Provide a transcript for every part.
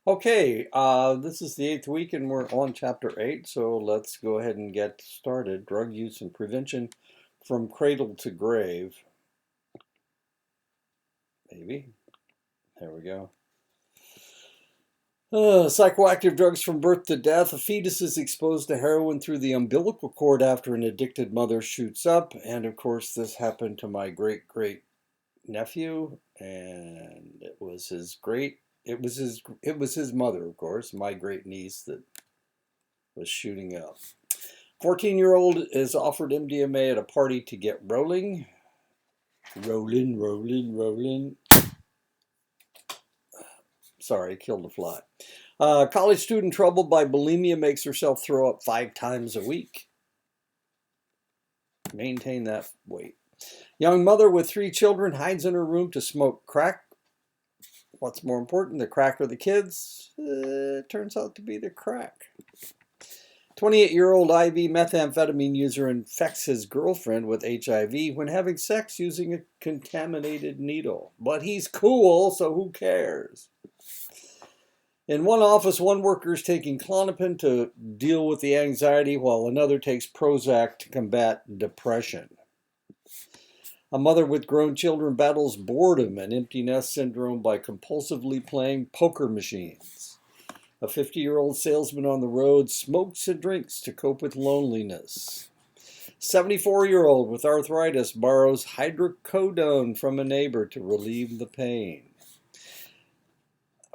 Okay, this is the eighth week and we're on chapter 8, so let's go ahead and get started. Drug use and prevention from cradle to grave. Maybe. There we go. Psychoactive drugs from birth to death. A fetus is exposed to heroin through the umbilical cord after an addicted mother shoots up. And of course, this happened to my great great nephew, and it was his mother, of course, my great niece that was shooting up. 14-year-old is offered MDMA at a party to get rolling. Rolling, rolling, rolling. Sorry, killed a fly. College student troubled by bulimia makes herself throw up 5 times a week. Maintain that weight. Young mother with 3 children hides in her room to smoke crack. What's more important, the crack or the kids? It turns out to be the crack. 28-year-old IV methamphetamine user infects his girlfriend with HIV when having sex using a contaminated needle. But he's cool, so who cares? In one office, one worker is taking Klonopin to deal with the anxiety, while another takes Prozac to combat depression. A mother with grown children battles boredom and empty nest syndrome by compulsively playing poker machines. A 50-year-old salesman on the road smokes and drinks to cope with loneliness. 74-year-old with arthritis borrows hydrocodone from a neighbor to relieve the pain.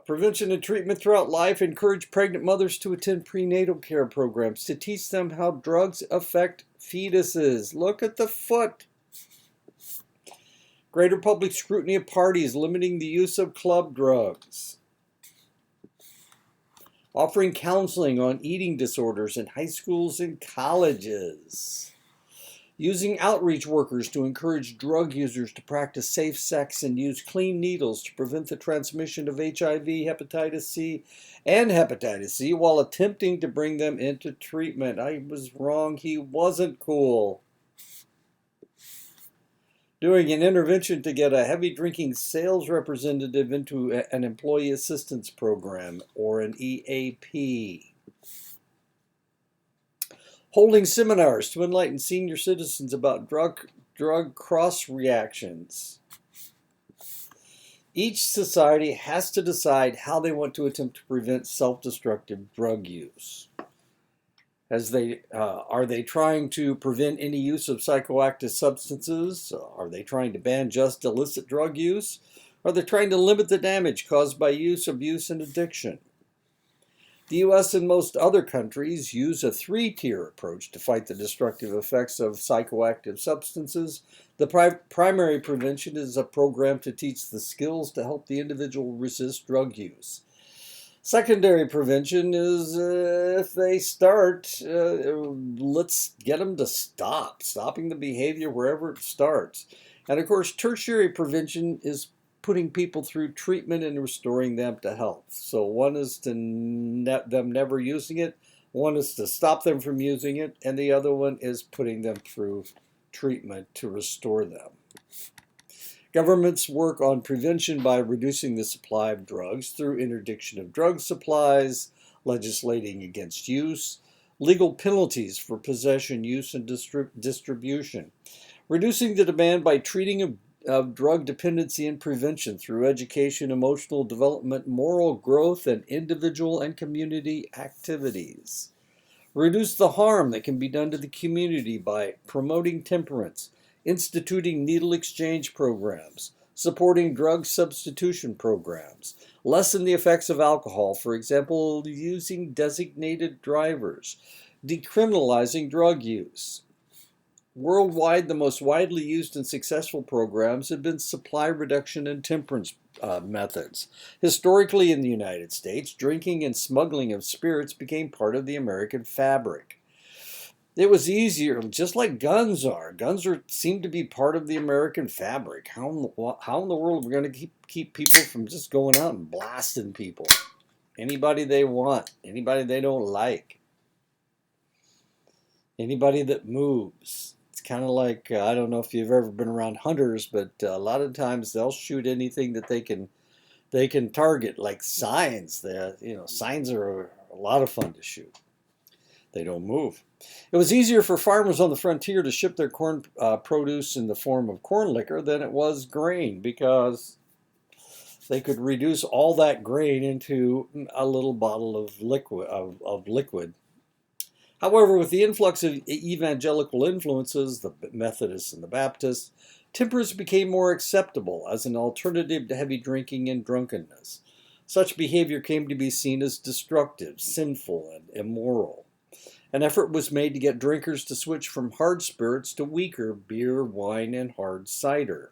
Prevention and treatment throughout life. Encourage pregnant mothers to attend prenatal care programs to teach them how drugs affect fetuses. Look at the foot. Greater public scrutiny of parties, limiting the use of club drugs. Offering counseling on eating disorders in high schools and colleges. Using outreach workers to encourage drug users to practice safe sex and use clean needles to prevent the transmission of HIV, hepatitis C, and hepatitis C while attempting to bring them into treatment. I was wrong. He wasn't cool. Doing an intervention to get a heavy drinking sales representative into an employee assistance program or an EAP. Holding seminars to enlighten senior citizens about drug cross reactions. Each society has to decide how they want to attempt to prevent self-destructive drug use. Are they trying to prevent any use of psychoactive substances? Are they trying to ban just illicit drug use? Are they trying to limit the damage caused by use, abuse, and addiction? The U.S. and most other countries use a 3-tier approach to fight the destructive effects of psychoactive substances. The primary prevention is a program to teach the skills to help the individual resist drug use. Secondary prevention is if they start, let's get them to stop, stopping the behavior wherever it starts. And of course, tertiary prevention is putting people through treatment and restoring them to health. So one is to them never using it, one is to stop them from using it, and the other one is putting them through treatment to restore them. Governments work on prevention by reducing the supply of drugs through interdiction of drug supplies, legislating against use, legal penalties for possession, use, and distribution, reducing the demand by treating of drug dependency and prevention through education, emotional development, moral growth, and individual and community activities. Reduce the harm that can be done to the community by promoting temperance, instituting needle exchange programs, supporting drug substitution programs, lessen the effects of alcohol, for example, using designated drivers, decriminalizing drug use. Worldwide, the most widely used and successful programs have been supply reduction and temperance methods. Historically, in the United States, drinking and smuggling of spirits became part of the American fabric. It was easier, just like guns are. Seem to be part of the American fabric. How in the world are we going to keep people from just going out and blasting people? Anybody they want, anybody they don't like, anybody that moves. It's kind of like, I don't know if you've ever been around hunters, but a lot of times they'll shoot anything that they can They can target like signs. Signs are a lot of fun to shoot. They don't move. It was easier for farmers on the frontier to ship their corn produce in the form of corn liquor than it was grain because they could reduce all that grain into a little bottle of liquid. However, with the influx of evangelical influences, the Methodists and the Baptists, temperance became more acceptable as an alternative to heavy drinking and drunkenness. Such behavior came to be seen as destructive, sinful, and immoral. An effort was made to get drinkers to switch from hard spirits to weaker beer, wine, and hard cider.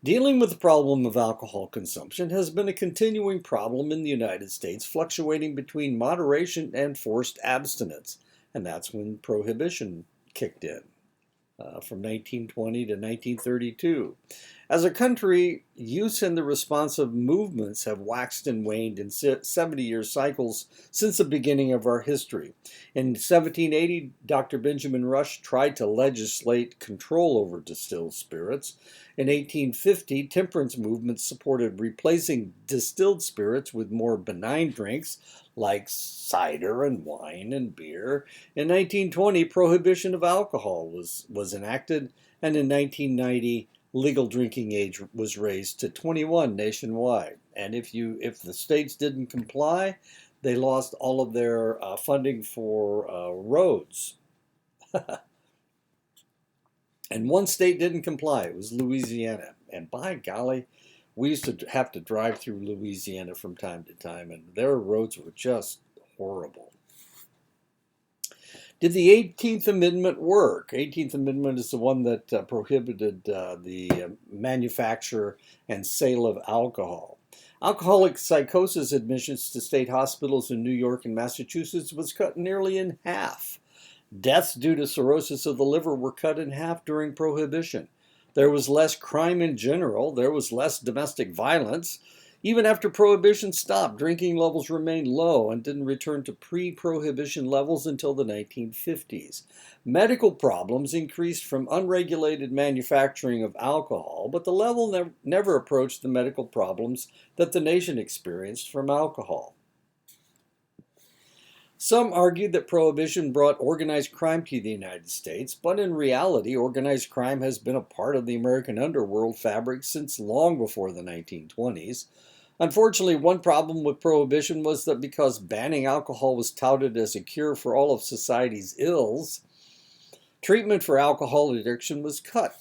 Dealing with the problem of alcohol consumption has been a continuing problem in the United States, fluctuating between moderation and forced abstinence. And that's when prohibition kicked in from 1920 to 1932. As a country, use and the responsive movements have waxed and waned in 70-year cycles since the beginning of our history. In 1780, Dr. Benjamin Rush tried to legislate control over distilled spirits. In 1850, temperance movements supported replacing distilled spirits with more benign drinks like cider and wine and beer. In 1920, prohibition of alcohol was enacted, and in 1990, legal drinking age was raised to 21 nationwide. And if the states didn't comply, they lost all of their funding for roads. And one state didn't comply. It was Louisiana. And by golly, we used to have to drive through Louisiana from time to time, and their roads were just horrible. Did the 18th Amendment work? 18th Amendment is the one that prohibited the manufacture and sale of alcohol. Alcoholic psychosis admissions to state hospitals in New York and Massachusetts was cut nearly in half. Deaths due to cirrhosis of the liver were cut in half during Prohibition. There was less crime in general. There was less domestic violence. Even after Prohibition stopped, drinking levels remained low and didn't return to pre-Prohibition levels until the 1950s. Medical problems increased from unregulated manufacturing of alcohol, but the level never approached the medical problems that the nation experienced from alcohol. Some argued that Prohibition brought organized crime to the United States, but in reality, organized crime has been a part of the American underworld fabric since long before the 1920s. Unfortunately, one problem with Prohibition was that because banning alcohol was touted as a cure for all of society's ills, treatment for alcohol addiction was cut.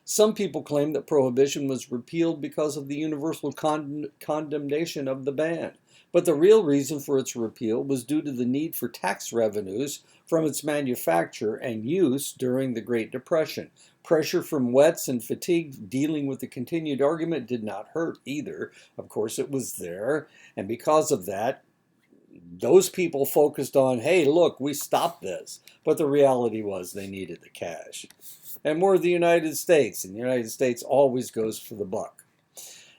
Some people claim that Prohibition was repealed because of the universal condemnation of the ban. But the real reason for its repeal was due to the need for tax revenues from its manufacture and use during the Great Depression. Pressure from wets and fatigue dealing with the continued argument did not hurt either. Of course, it was there. And because of that, those people focused on, hey, look, we stopped this. But the reality was they needed the cash. And more of the United States. And the United States always goes for the buck.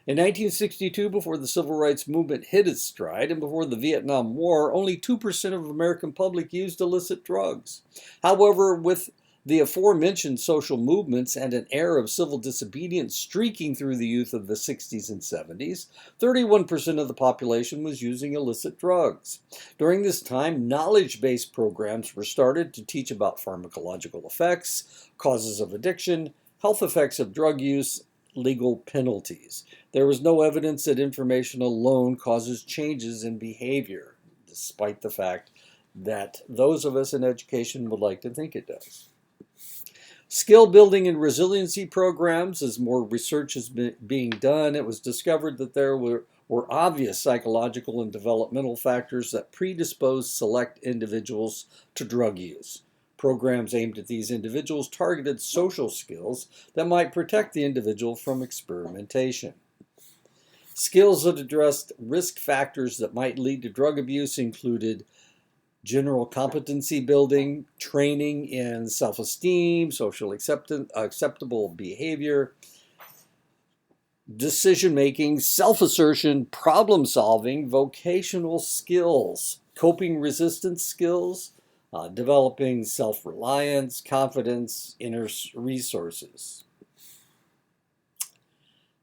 In 1962, before the Civil Rights Movement hit its stride and before the Vietnam War, only 2% of the American public used illicit drugs. However, with the aforementioned social movements and an era of civil disobedience streaking through the youth of the 60s and 70s, 31% of the population was using illicit drugs. During this time, knowledge-based programs were started to teach about pharmacological effects, causes of addiction, health effects of drug use, legal penalties. There was no evidence that information alone causes changes in behavior, despite the fact that those of us in education would like to think it does. Skill building and resiliency programs, as more research is being done, it was discovered that there were obvious psychological and developmental factors that predispose select individuals to drug use. Programs aimed at these individuals targeted social skills that might protect the individual from experimentation. Skills that addressed risk factors that might lead to drug abuse included general competency building, training in self-esteem, social acceptable behavior, decision-making, self-assertion, problem-solving, vocational skills, coping resistance skills, developing self-reliance, confidence, inner resources.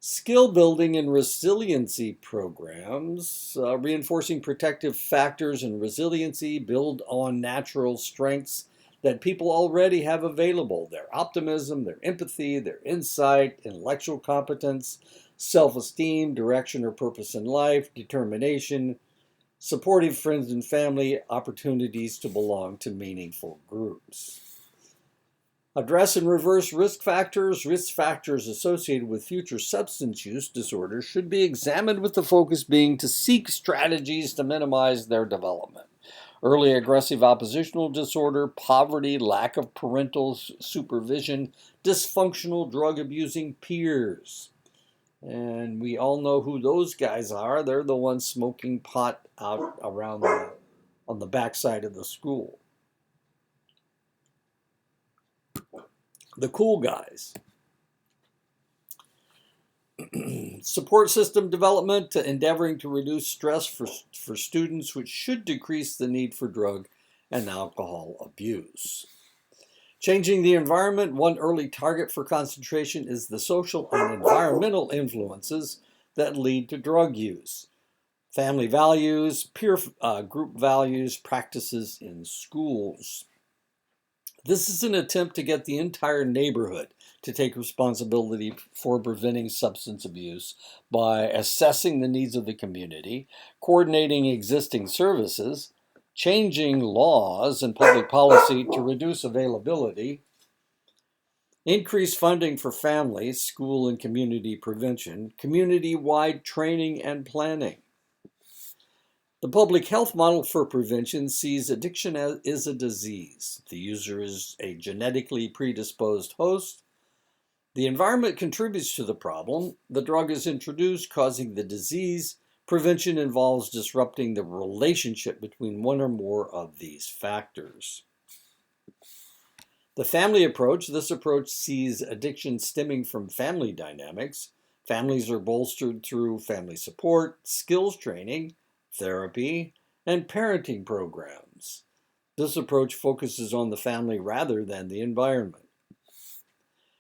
Skill building and resiliency programs, reinforcing protective factors and resiliency, build on natural strengths that people already have available: their optimism, their empathy, their insight, intellectual competence, self esteem, direction or purpose in life, determination, supportive friends and family, opportunities to belong to meaningful groups. Address and reverse risk factors. Risk factors associated with future substance use disorders should be examined with the focus being to seek strategies to minimize their development. Early aggressive oppositional disorder, poverty, lack of parental supervision, dysfunctional drug abusing peers. And we all know who those guys are. They're the ones smoking pot out around on the backside of the school. The cool guys. Support system development, endeavoring to reduce stress for students, which should decrease the need for drug and alcohol abuse. Changing the environment. One early target for concentration is the social and environmental influences that lead to drug use. Family values, peer group values, practices in schools. This is an attempt to get the entire neighborhood to take responsibility for preventing substance abuse by assessing the needs of the community, coordinating existing services, changing laws and public policy to reduce availability, increase funding for families, school and community prevention, community-wide training and planning. The public health model for prevention sees addiction as a disease. The user is a genetically predisposed host. The environment contributes to the problem. The drug is introduced, causing the disease. Prevention involves disrupting the relationship between one or more of these factors. The family approach. This approach sees addiction stemming from family dynamics. Families are bolstered through family support, skills training, therapy, and parenting programs. This approach focuses on the family rather than the environment.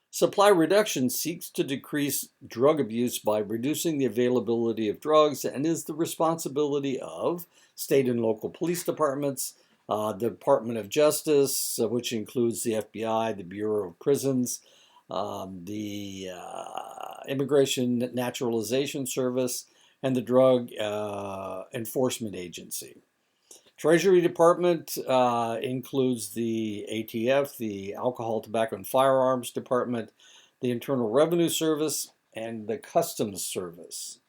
Supply reduction seeks to decrease drug abuse by reducing the availability of drugs and is the responsibility of state and local police departments, the Department of Justice, which includes the FBI, the Bureau of Prisons, the Immigration Naturalization Service, and the Drug Enforcement Agency. Treasury Department includes the ATF, the Alcohol, Tobacco, and Firearms Department, the Internal Revenue Service, and the Customs Service.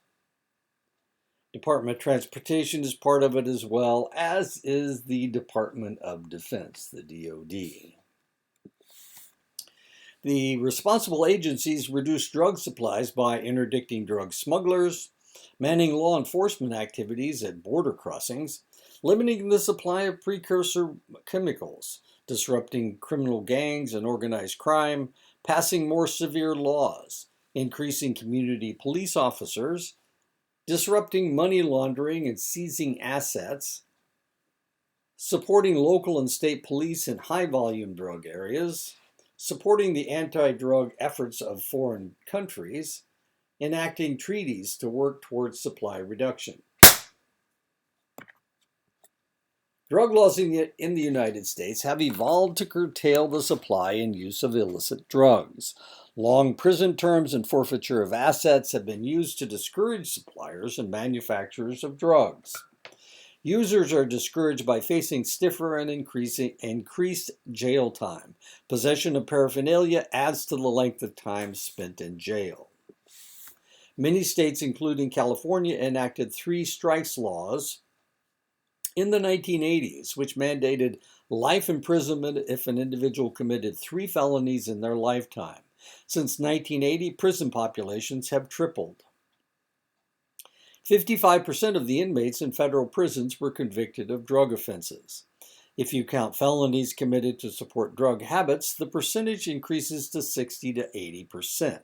Department of Transportation is part of it as well, as is the Department of Defense, the DoD. The responsible agencies reduce drug supplies by interdicting drug smugglers, manning law enforcement activities at border crossings, limiting the supply of precursor chemicals, disrupting criminal gangs and organized crime, passing more severe laws, increasing community police officers, disrupting money laundering and seizing assets, supporting local and state police in high-volume drug areas, supporting the anti-drug efforts of foreign countries, enacting treaties to work towards supply reduction. Drug laws in the United States have evolved to curtail the supply and use of illicit drugs. Long prison terms and forfeiture of assets have been used to discourage suppliers and manufacturers of drugs. Users are discouraged by facing stiffer and increased jail time. Possession of paraphernalia adds to the length of time spent in jail. Many states, including California, enacted 3 strikes laws in the 1980s, which mandated life imprisonment if an individual committed 3 felonies in their lifetime. Since 1980, prison populations have tripled. 55% of the inmates in federal prisons were convicted of drug offenses. If you count felonies committed to support drug habits, the percentage increases to 60 to 80%.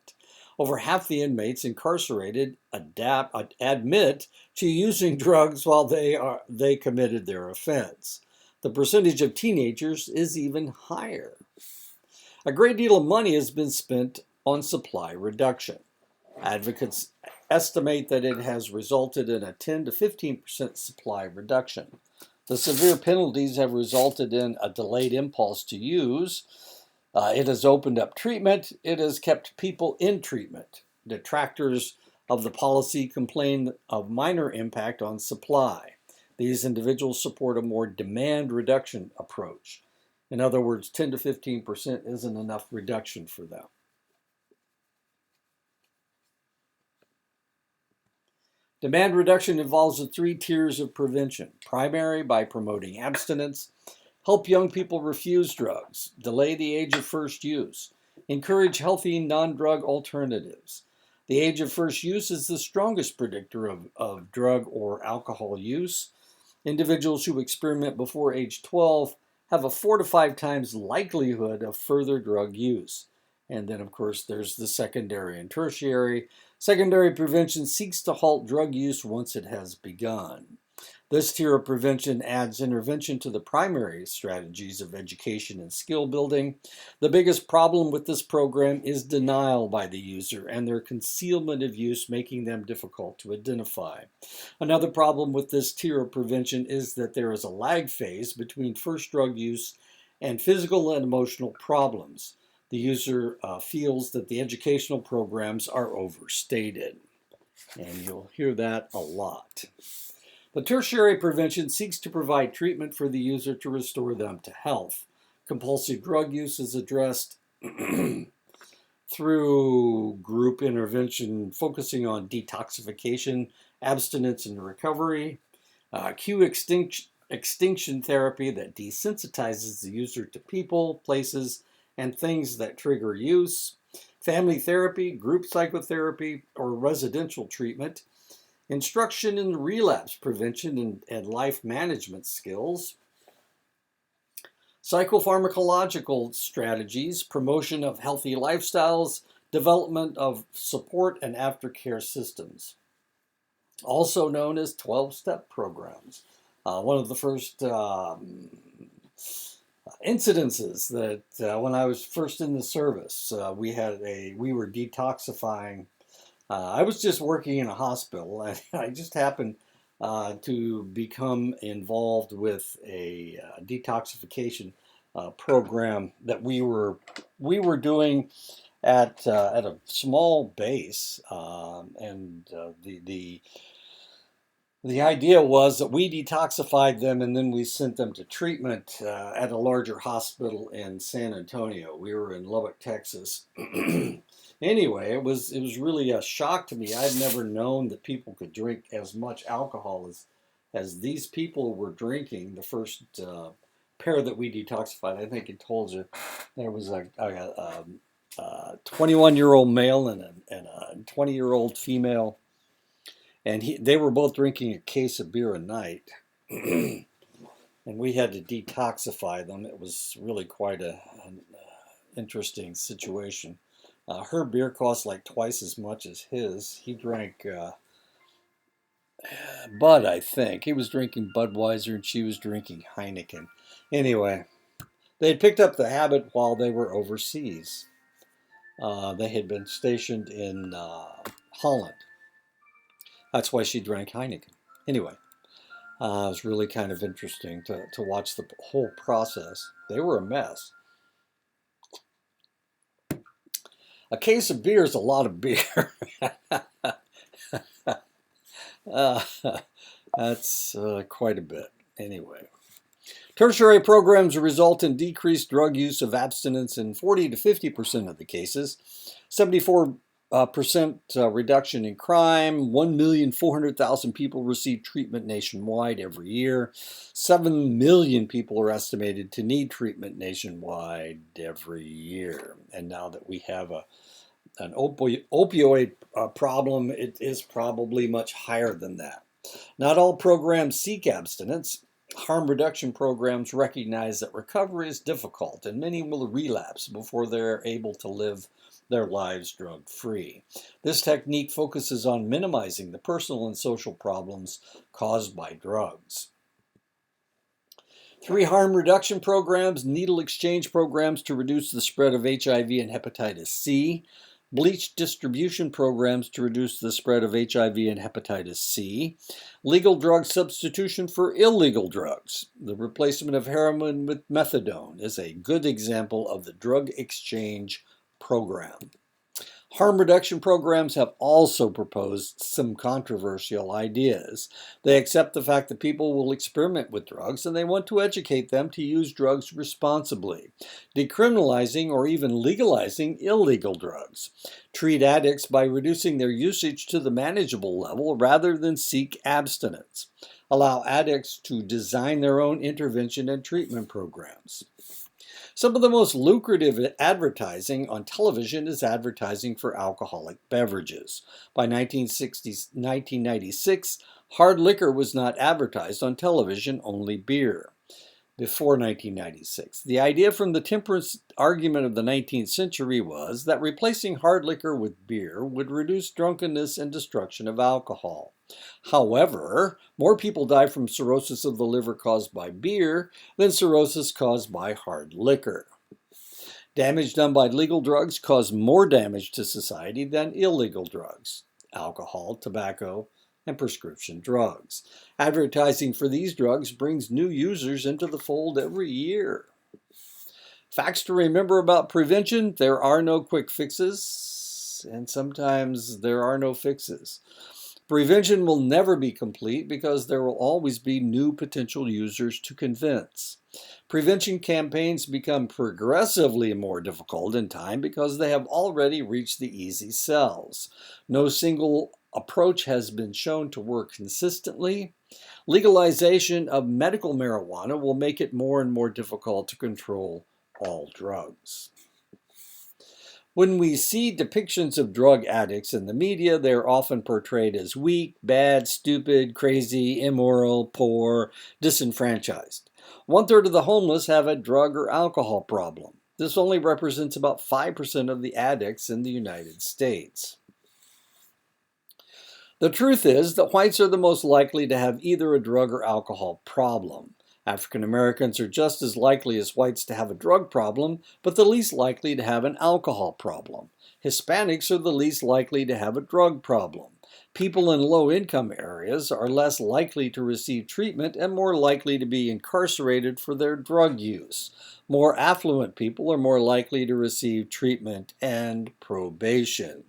Over half the inmates incarcerated admit to using drugs while they committed their offense. The percentage of teenagers is even higher. A great deal of money has been spent on supply reduction. Advocates estimate that it has resulted in a 10 to 15% supply reduction. The severe penalties have resulted in a delayed impulse to use. It has opened up treatment. It has kept people in treatment. Detractors of the policy complain of minor impact on supply. These individuals support a more demand reduction approach. In other words, 10 to 15% isn't enough reduction for them. Demand reduction involves the three tiers of prevention. Primary, by promoting abstinence. Help young people refuse drugs. Delay the age of first use. Encourage healthy non-drug alternatives. The age of first use is the strongest predictor of drug or alcohol use. Individuals who experiment before age 12 have a 4 to 5 times likelihood of further drug use. And then, of course, there's the secondary and tertiary. Secondary prevention seeks to halt drug use once it has begun. This tier of prevention adds intervention to the primary strategies of education and skill building. The biggest problem with this program is denial by the user and their concealment of use, making them difficult to identify. Another problem with this tier of prevention is that there is a lag phase between first drug use and physical and emotional problems. The user feels that the educational programs are overstated, and you'll hear that a lot. The tertiary prevention seeks to provide treatment for the user to restore them to health. Compulsive drug use is addressed through group intervention focusing on detoxification, abstinence, and recovery. Cue extinction therapy that desensitizes the user to people, places, and things that trigger use. Family therapy, group psychotherapy, or residential treatment. Instruction in relapse prevention and life management skills. Psychopharmacological strategies, promotion of healthy lifestyles, development of support and aftercare systems. Also known as 12-step programs. One of the first incidences that when I was first in the service, we were detoxifying. I was just working in a hospital, and I just happened to become involved with a detoxification program that we were doing at a small base, and the idea was that we detoxified them and then we sent them to treatment at a larger hospital in San Antonio. We were in Lubbock, Texas. Anyway, it was really a shock to me. I'd never known that people could drink as much alcohol as these people were drinking. The first pair that we detoxified, I think it told you, there was a 21-year-old male and a 20-year-old female. And they were both drinking a case of beer a night. And we had to detoxify them. It was really quite an interesting situation. Her beer cost like twice as much as his. He drank Bud, I think. He was drinking Budweiser and she was drinking Heineken. Anyway, they had picked up the habit while they were overseas. They had been stationed in Holland. That's why she drank Heineken. Anyway, it was really kind of interesting to watch the whole process. They were a mess. A case of beer is a lot of beer. That's quite a bit. Anyway, tertiary programs result in decreased drug use of abstinence in 40 to 50% of the cases. 74% reduction in crime. 1,400,000 people receive treatment nationwide every year. 7 million people are estimated to need treatment nationwide every year. And now that we have an opioid problem, it is probably much higher than that. Not all programs seek abstinence. Harm reduction programs recognize that recovery is difficult and many will relapse before they're able to live their lives drug-free. This technique focuses on minimizing the personal and social problems caused by drugs. 3 harm reduction programs, needle exchange programs to reduce the spread of HIV and hepatitis C. bleach distribution programs to reduce the spread of HIV and hepatitis C, legal drug substitution for illegal drugs. The replacement of heroin with methadone is a good example of the drug exchange program. Harm reduction programs have also proposed some controversial ideas. They accept the fact that people will experiment with drugs and they want to educate them to use drugs responsibly, decriminalizing or even legalizing illegal drugs, treat addicts by reducing their usage to the manageable level rather than seek abstinence, allow addicts to design their own intervention and treatment programs. Some of the most lucrative advertising on television is advertising for alcoholic beverages. By 1996, hard liquor was not advertised on television, only beer. Before 1996, the idea from the temperance argument of the 19th century was that replacing hard liquor with beer would reduce drunkenness and destruction of alcohol. However, more people die from cirrhosis of the liver caused by beer than cirrhosis caused by hard liquor. Damage done by legal drugs cause more damage to society than illegal drugs, alcohol, tobacco, and prescription drugs. Advertising for these drugs brings new users into the fold every year. Facts to remember about prevention: there are no quick fixes, and sometimes there are no fixes. Prevention will never be complete because there will always be new potential users to convince. Prevention campaigns become progressively more difficult in time because they have already reached the easy sells. No single approach has been shown to work consistently. Legalization of medical marijuana will make it more and more difficult to control all drugs. When we see depictions of drug addicts in the media, they are often portrayed as weak, bad, stupid, crazy, immoral, poor, disenfranchised. 1/3 of the homeless have a drug or alcohol problem. This only represents about 5% of the addicts in the United States. The truth is that whites are the most likely to have either a drug or alcohol problem. African Americans are just as likely as whites to have a drug problem, but the least likely to have an alcohol problem. Hispanics are the least likely to have a drug problem. People in low-income areas are less likely to receive treatment and more likely to be incarcerated for their drug use. More affluent people are more likely to receive treatment and probation.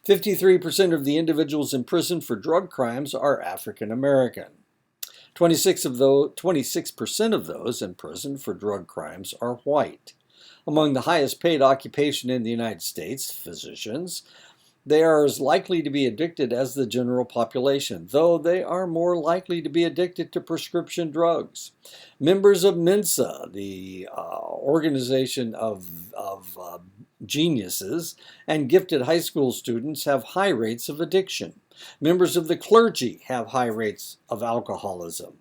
53% of the individuals in prison for drug crimes are African American. 26% of those in prison for drug crimes are white. Among the highest paid occupation in the United States, physicians, they are as likely to be addicted as the general population, though they are more likely to be addicted to prescription drugs. Members of Mensa, the organization of geniuses, and gifted high school students have high rates of addiction. Members of the clergy have high rates of alcoholism.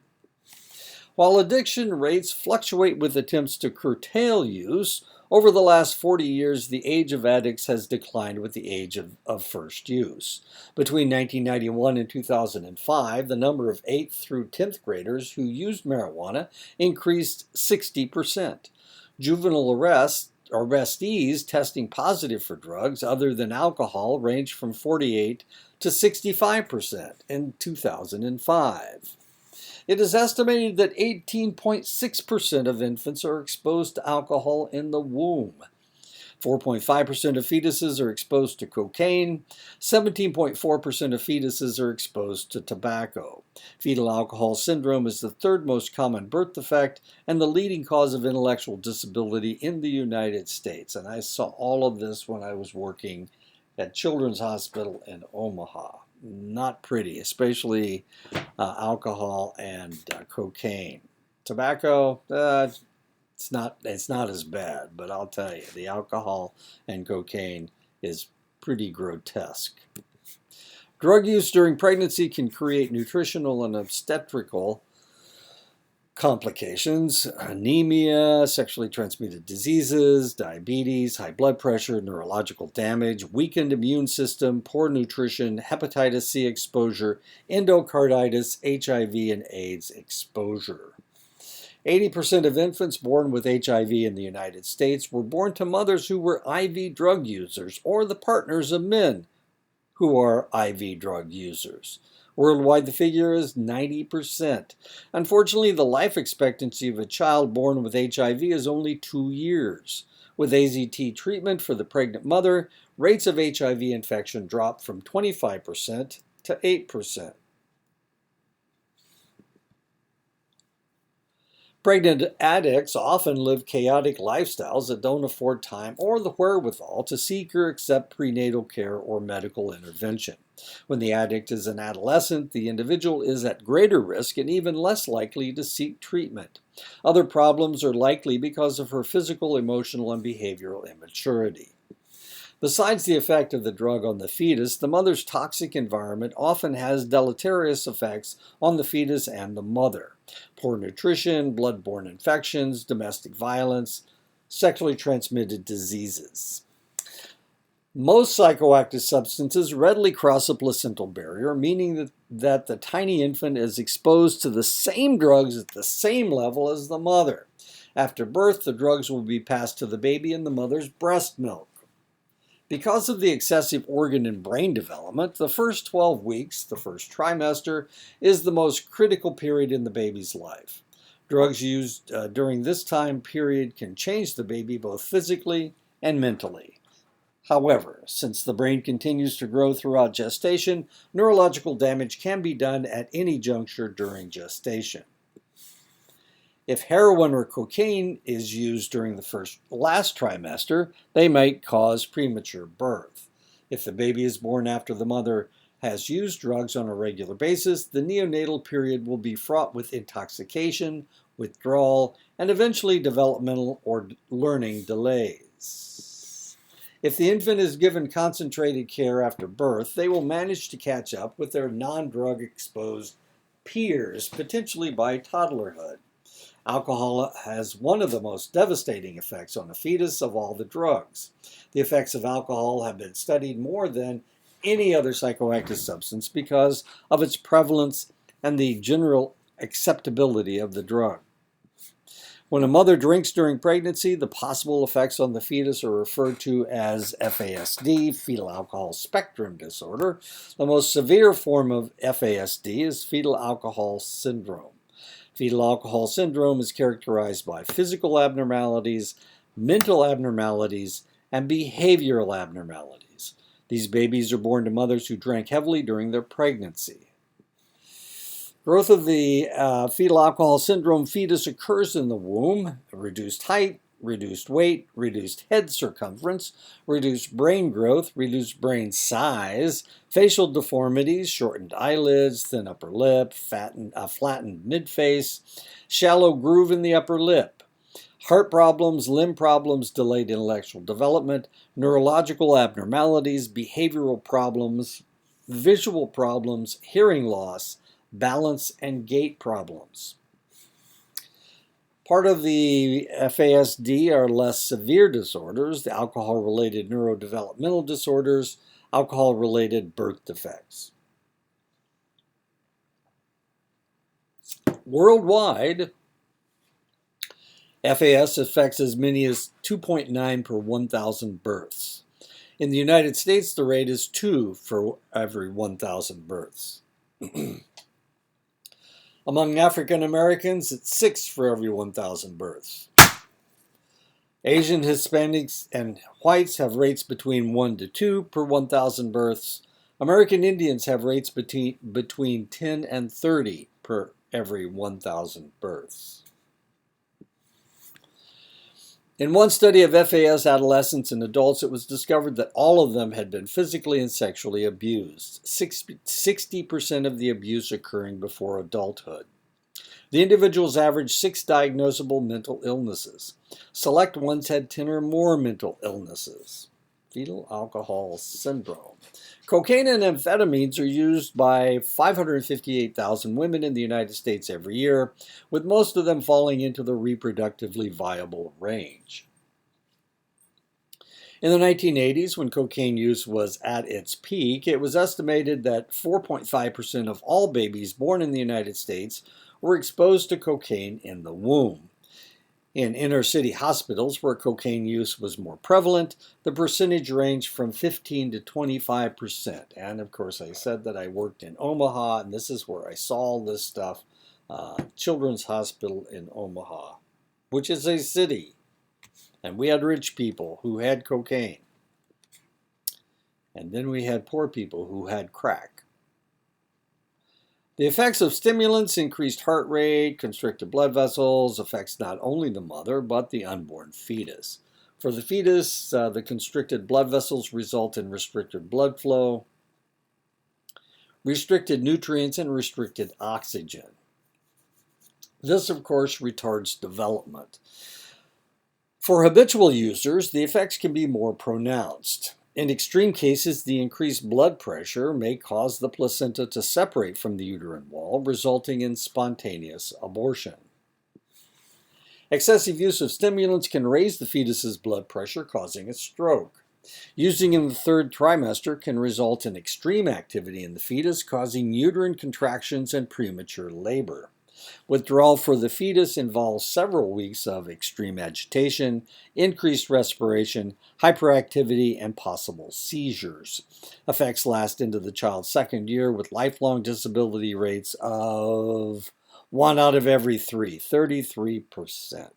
While addiction rates fluctuate with attempts to curtail use, over the last 40 years, the age of addicts has declined with the age of first use. Between 1991 and 2005, the number of 8th through 10th graders who used marijuana increased 60%. Juvenile arrestees testing positive for drugs other than alcohol ranged from 48 to 65% in 2005. It is estimated that 18.6% of infants are exposed to alcohol in the womb. 4.5% of fetuses are exposed to cocaine. 17.4% of fetuses are exposed to tobacco. Fetal alcohol syndrome is the third most common birth defect and the leading cause of intellectual disability in the United States. And I saw all of this when I was working at Children's Hospital in Omaha. Not pretty, especially alcohol and cocaine. Tobacco, it's not as bad, but I'll tell you, the alcohol and cocaine is pretty grotesque. Drug use during pregnancy can create nutritional and obstetrical complications: anemia, sexually transmitted diseases, diabetes, high blood pressure, neurological damage, weakened immune system, poor nutrition, hepatitis C exposure, endocarditis, HIV and AIDS exposure. 80% of infants born with HIV in the United States were born to mothers who were IV drug users or the partners of men who are IV drug users. Worldwide, the figure is 90%. Unfortunately, the life expectancy of a child born with HIV is only 2 years. With AZT treatment for the pregnant mother, rates of HIV infection drop from 25% to 8%. Pregnant addicts often live chaotic lifestyles that don't afford time or the wherewithal to seek or accept prenatal care or medical intervention. When the addict is an adolescent, the individual is at greater risk and even less likely to seek treatment. Other problems are likely because of her physical, emotional, and behavioral immaturity. Besides the effect of the drug on the fetus, the mother's toxic environment often has deleterious effects on the fetus and the mother. Poor nutrition, blood-borne infections, domestic violence, sexually transmitted diseases. Most psychoactive substances readily cross a placental barrier, meaning that the tiny infant is exposed to the same drugs at the same level as the mother. After birth, the drugs will be passed to the baby in the mother's breast milk. Because of the excessive organ and brain development, the first 12 weeks, the first trimester, is the most critical period in the baby's life. Drugs used during this time period can change the baby both physically and mentally. However, since the brain continues to grow throughout gestation, neurological damage can be done at any juncture during gestation. If heroin or cocaine is used during the last trimester, they might cause premature birth. If the baby is born after the mother has used drugs on a regular basis, the neonatal period will be fraught with intoxication, withdrawal, and eventually developmental or learning delays. If the infant is given concentrated care after birth, they will manage to catch up with their non-drug exposed peers, potentially by toddlerhood. Alcohol has one of the most devastating effects on a fetus of all the drugs. The effects of alcohol have been studied more than any other psychoactive substance because of its prevalence and the general acceptability of the drug. When a mother drinks during pregnancy, the possible effects on the fetus are referred to as FASD, fetal alcohol spectrum disorder. The most severe form of FASD is fetal alcohol syndrome. Fetal alcohol syndrome is characterized by physical abnormalities, mental abnormalities, and behavioral abnormalities. These babies are born to mothers who drank heavily during their pregnancy. Growth of the fetal alcohol syndrome fetus occurs in the womb. Reduced height, reduced weight, reduced head circumference, reduced brain growth, reduced brain size, facial deformities, shortened eyelids, thin upper lip, flattened midface, shallow groove in the upper lip, heart problems, limb problems, delayed intellectual development, neurological abnormalities, behavioral problems, visual problems, hearing loss, balance and gait problems. Part of the FASD are less severe disorders, the alcohol-related neurodevelopmental disorders, alcohol-related birth defects. Worldwide, FAS affects as many as 2.9 per 1,000 births. In the United States, the rate is 2 for every 1,000 births. Among African Americans, it's 6 for every 1,000 births. Asian, Hispanics, and whites have rates between 1 to 2 per 1,000 births. American Indians have rates between 10 and 30 per every 1,000 births. In one study of FAS adolescents and adults, it was discovered that all of them had been physically and sexually abused, 60% of the abuse occurring before adulthood. The individuals averaged 6 diagnosable mental illnesses. Select ones had 10 or more mental illnesses. Fetal alcohol syndrome. Cocaine and amphetamines are used by 558,000 women in the United States every year, with most of them falling into the reproductively viable range. In the 1980s, when cocaine use was at its peak, it was estimated that 4.5% of all babies born in the United States were exposed to cocaine in the womb. In inner city hospitals where cocaine use was more prevalent, the percentage ranged from 15 to 25%. And of course, I said that I worked in Omaha, and this is where I saw all this stuff. Children's Hospital in Omaha, which is a city. And we had rich people who had cocaine. And then we had poor people who had crack. The effects of stimulants, increased heart rate, constricted blood vessels, affects not only the mother, but the unborn fetus. For the fetus, the constricted blood vessels result in restricted blood flow, restricted nutrients, and restricted oxygen. This, of course, retards development. For habitual users, the effects can be more pronounced. In extreme cases, the increased blood pressure may cause the placenta to separate from the uterine wall, resulting in spontaneous abortion. Excessive use of stimulants can raise the fetus's blood pressure, causing a stroke. Using in the third trimester can result in extreme activity in the fetus, causing uterine contractions and premature labor. Withdrawal for the fetus involves several weeks of extreme agitation, increased respiration, hyperactivity, and possible seizures. Effects last into the child's second year with lifelong disability rates of 1 out of every 3, 33%.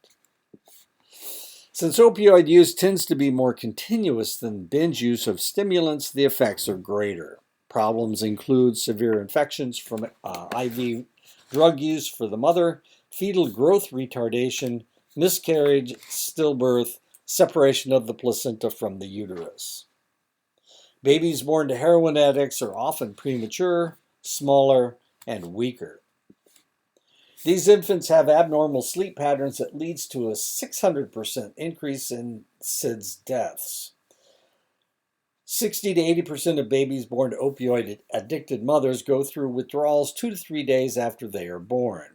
Since opioid use tends to be more continuous than binge use of stimulants, the effects are greater. Problems include severe infections from IV drug use for the mother, fetal growth retardation, miscarriage, stillbirth, separation of the placenta from the uterus. Babies born to heroin addicts are often premature, smaller, and weaker. These infants have abnormal sleep patterns that leads to a 600% increase in SIDS deaths. 60 to 80% of babies born to opioid-addicted mothers go through withdrawals 2 to 3 days after they are born.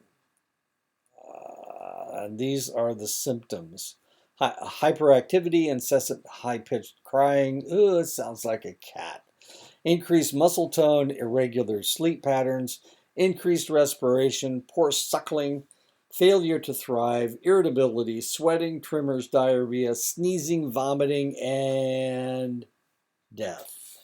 And these are the symptoms. Hyperactivity, incessant high-pitched crying. Ooh, it sounds like a cat. Increased muscle tone, irregular sleep patterns, increased respiration, poor suckling, failure to thrive, irritability, sweating, tremors, diarrhea, sneezing, vomiting, and death.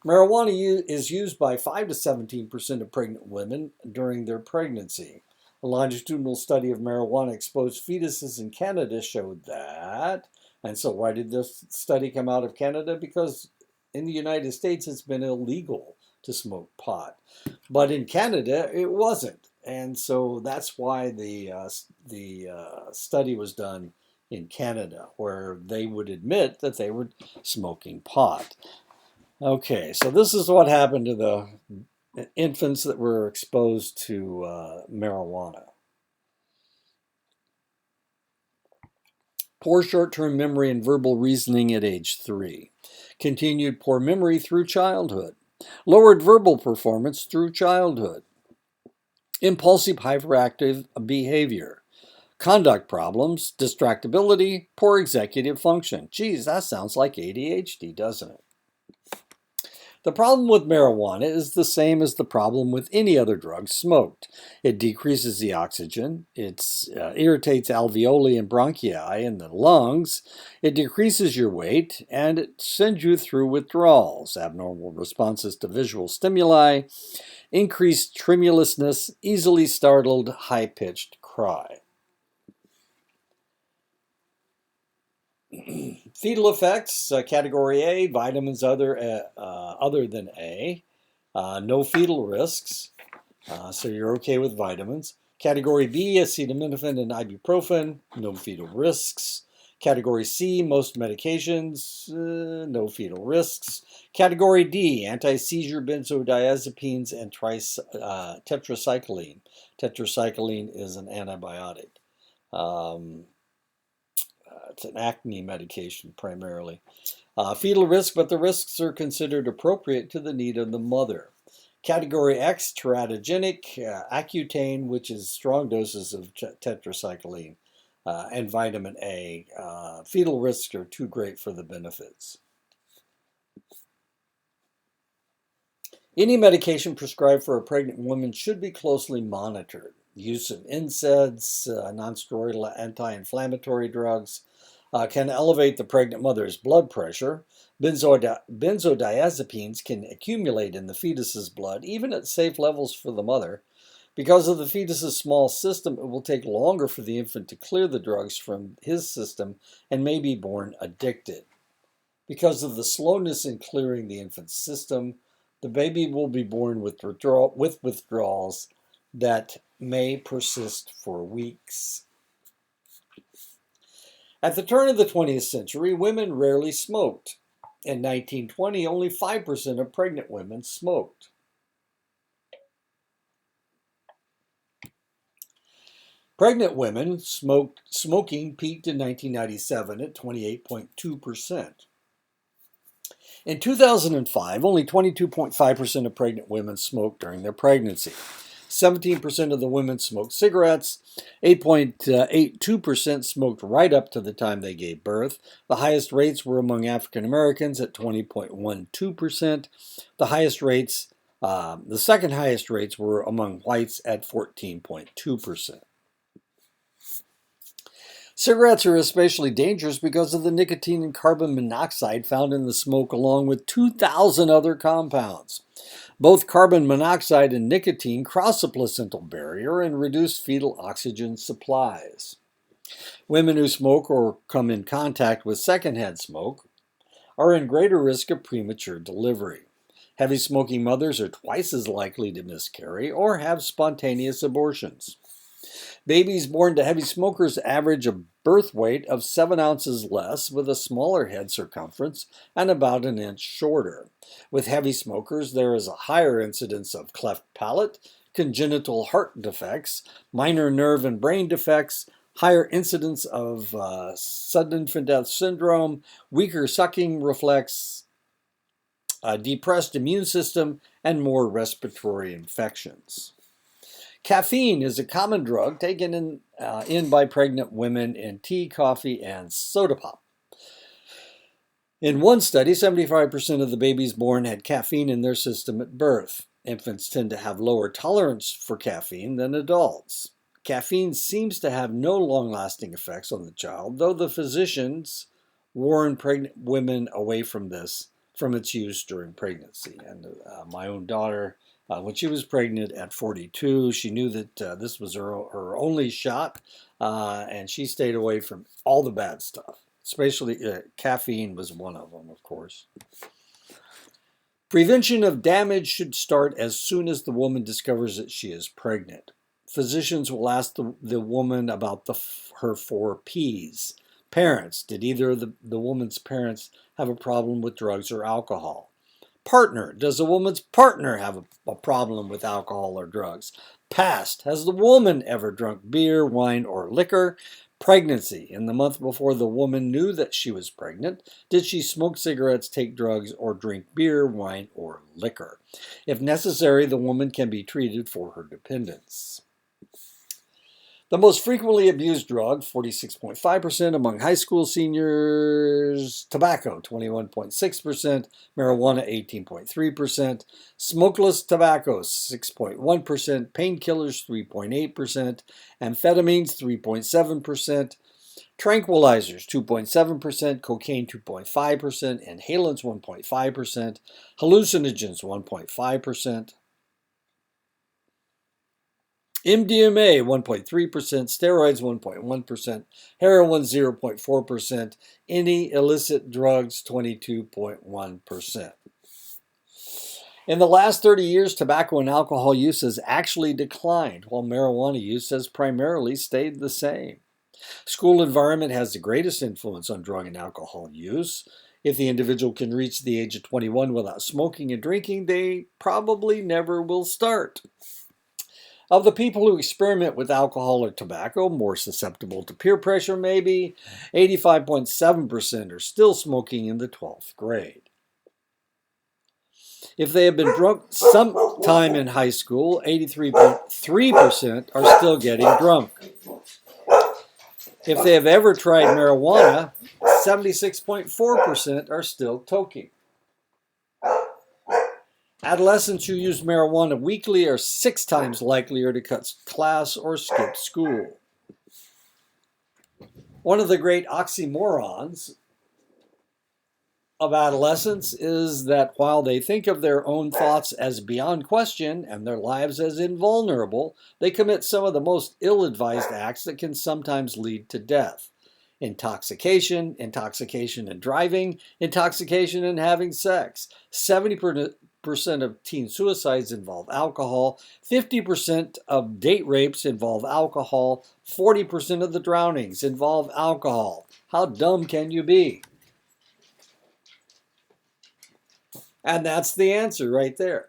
Marijuana is used by 5 to 17% of pregnant women during their pregnancy. A longitudinal study of marijuana-exposed fetuses in Canada showed that. And so why did this study come out of Canada? Because in the United States, it's been illegal to smoke pot. But in Canada, it wasn't. And so that's why the study was done in Canada, where they would admit that they were smoking pot. Okay, so this is what happened to the infants that were exposed to marijuana. Poor short-term memory and verbal reasoning at age 3. Continued poor memory through childhood. Lowered verbal performance through childhood. Impulsive hyperactive behavior. Conduct problems, distractibility, poor executive function. Geez, that sounds like ADHD, doesn't it? The problem with marijuana is the same as the problem with any other drug smoked. It decreases the oxygen, it irritates alveoli and bronchi in the lungs, it decreases your weight, and it sends you through withdrawals, abnormal responses to visual stimuli, increased tremulousness, easily startled, high-pitched cry. Fetal effects, category A, vitamins other than A. No fetal risks, so you're okay with vitamins. Category B, acetaminophen and ibuprofen, no fetal risks. Category C, most medications, no fetal risks. Category D, anti-seizure benzodiazepines and tetracycline. Tetracycline is an antibiotic. It's an acne medication primarily. Fetal risk, but the risks are considered appropriate to the need of the mother. Category X, teratogenic, Accutane, which is strong doses of tetracycline, and vitamin A. Fetal risks are too great for the benefits. Any medication prescribed for a pregnant woman should be closely monitored. Use of NSAIDs, nonsteroidal anti-inflammatory drugs, can elevate the pregnant mother's blood pressure. Benzodiazepines can accumulate in the fetus's blood, even at safe levels for the mother. Because of the fetus's small system, it will take longer for the infant to clear the drugs from his system and may be born addicted. Because of the slowness in clearing the infant's system, the baby will be born with withdrawals that may persist for weeks. At the turn of the 20th century, women rarely smoked. In 1920, only 5% of pregnant women smoked. Pregnant women smoking peaked in 1997 at 28.2%. In 2005, only 22.5% of pregnant women smoked during their pregnancy. 17% of the women smoked cigarettes. 8.82% smoked right up to the time they gave birth. The highest rates were among African Americans at 20.12%. The second highest rates were among whites at 14.2%. Cigarettes are especially dangerous because of the nicotine and carbon monoxide found in the smoke, along with 2,000 other compounds. Both carbon monoxide and nicotine cross the placental barrier and reduce fetal oxygen supplies. Women who smoke or come in contact with secondhand smoke are in greater risk of premature delivery. Heavy smoking mothers are twice as likely to miscarry or have spontaneous abortions. Babies born to heavy smokers average a birth weight of 7 ounces less, with a smaller head circumference and about an inch shorter. With heavy smokers, there is a higher incidence of cleft palate, congenital heart defects, minor nerve and brain defects, higher incidence of sudden infant death syndrome, weaker sucking reflex, a depressed immune system, and more respiratory infections. Caffeine is a common drug taken in by pregnant women in tea, coffee, and soda pop. In one study, 75% of the babies born had caffeine in their system at birth. Infants tend to have lower tolerance for caffeine than adults. Caffeine seems to have no long-lasting effects on the child, though the physicians warn pregnant women away from its use during pregnancy. And my own daughter, when she was pregnant at 42, she knew that this was her only shot, and she stayed away from all the bad stuff. Especially caffeine was one of them, of course. Prevention of damage should start as soon as the woman discovers that she is pregnant. Physicians will ask the woman about her 4 Ps. Parents, did either of the woman's parents have a problem with drugs or alcohol? Partner, does the woman's partner have a problem with alcohol or drugs? Past, has the woman ever drunk beer, wine, or liquor? Pregnancy, in the month before the woman knew that she was pregnant, did she smoke cigarettes, take drugs, or drink beer, wine, or liquor? If necessary, the woman can be treated for her dependence. The most frequently abused drug, 46.5% among high school seniors, tobacco, 21.6%, marijuana, 18.3%, smokeless tobacco, 6.1%, painkillers, 3.8%, amphetamines, 3.7%, tranquilizers, 2.7%, cocaine, 2.5%, inhalants, 1.5%, hallucinogens, 1.5%, MDMA 1.3%, steroids 1.1%, heroin 0.4%, any illicit drugs 22.1%. In the last 30 years, tobacco and alcohol use has actually declined, while marijuana use has primarily stayed the same. School environment has the greatest influence on drug and alcohol use. If the individual can reach the age of 21 without smoking and drinking, they probably never will start. Of the people who experiment with alcohol or tobacco, more susceptible to peer pressure maybe, 85.7% are still smoking in the 12th grade. If they have been drunk sometime in high school, 83.3% are still getting drunk. If they have ever tried marijuana, 76.4% are still toking. Adolescents who use marijuana weekly are 6 times likelier to cut class or skip school. One of the great oxymorons of adolescents is that while they think of their own thoughts as beyond question and their lives as invulnerable, they commit some of the most ill-advised acts that can sometimes lead to death. Intoxication, intoxication in driving, intoxication in having sex. 70% of teen suicides involve alcohol. 50% of date rapes involve alcohol. 40% of the drownings involve alcohol. How dumb can you be? And that's the answer right there.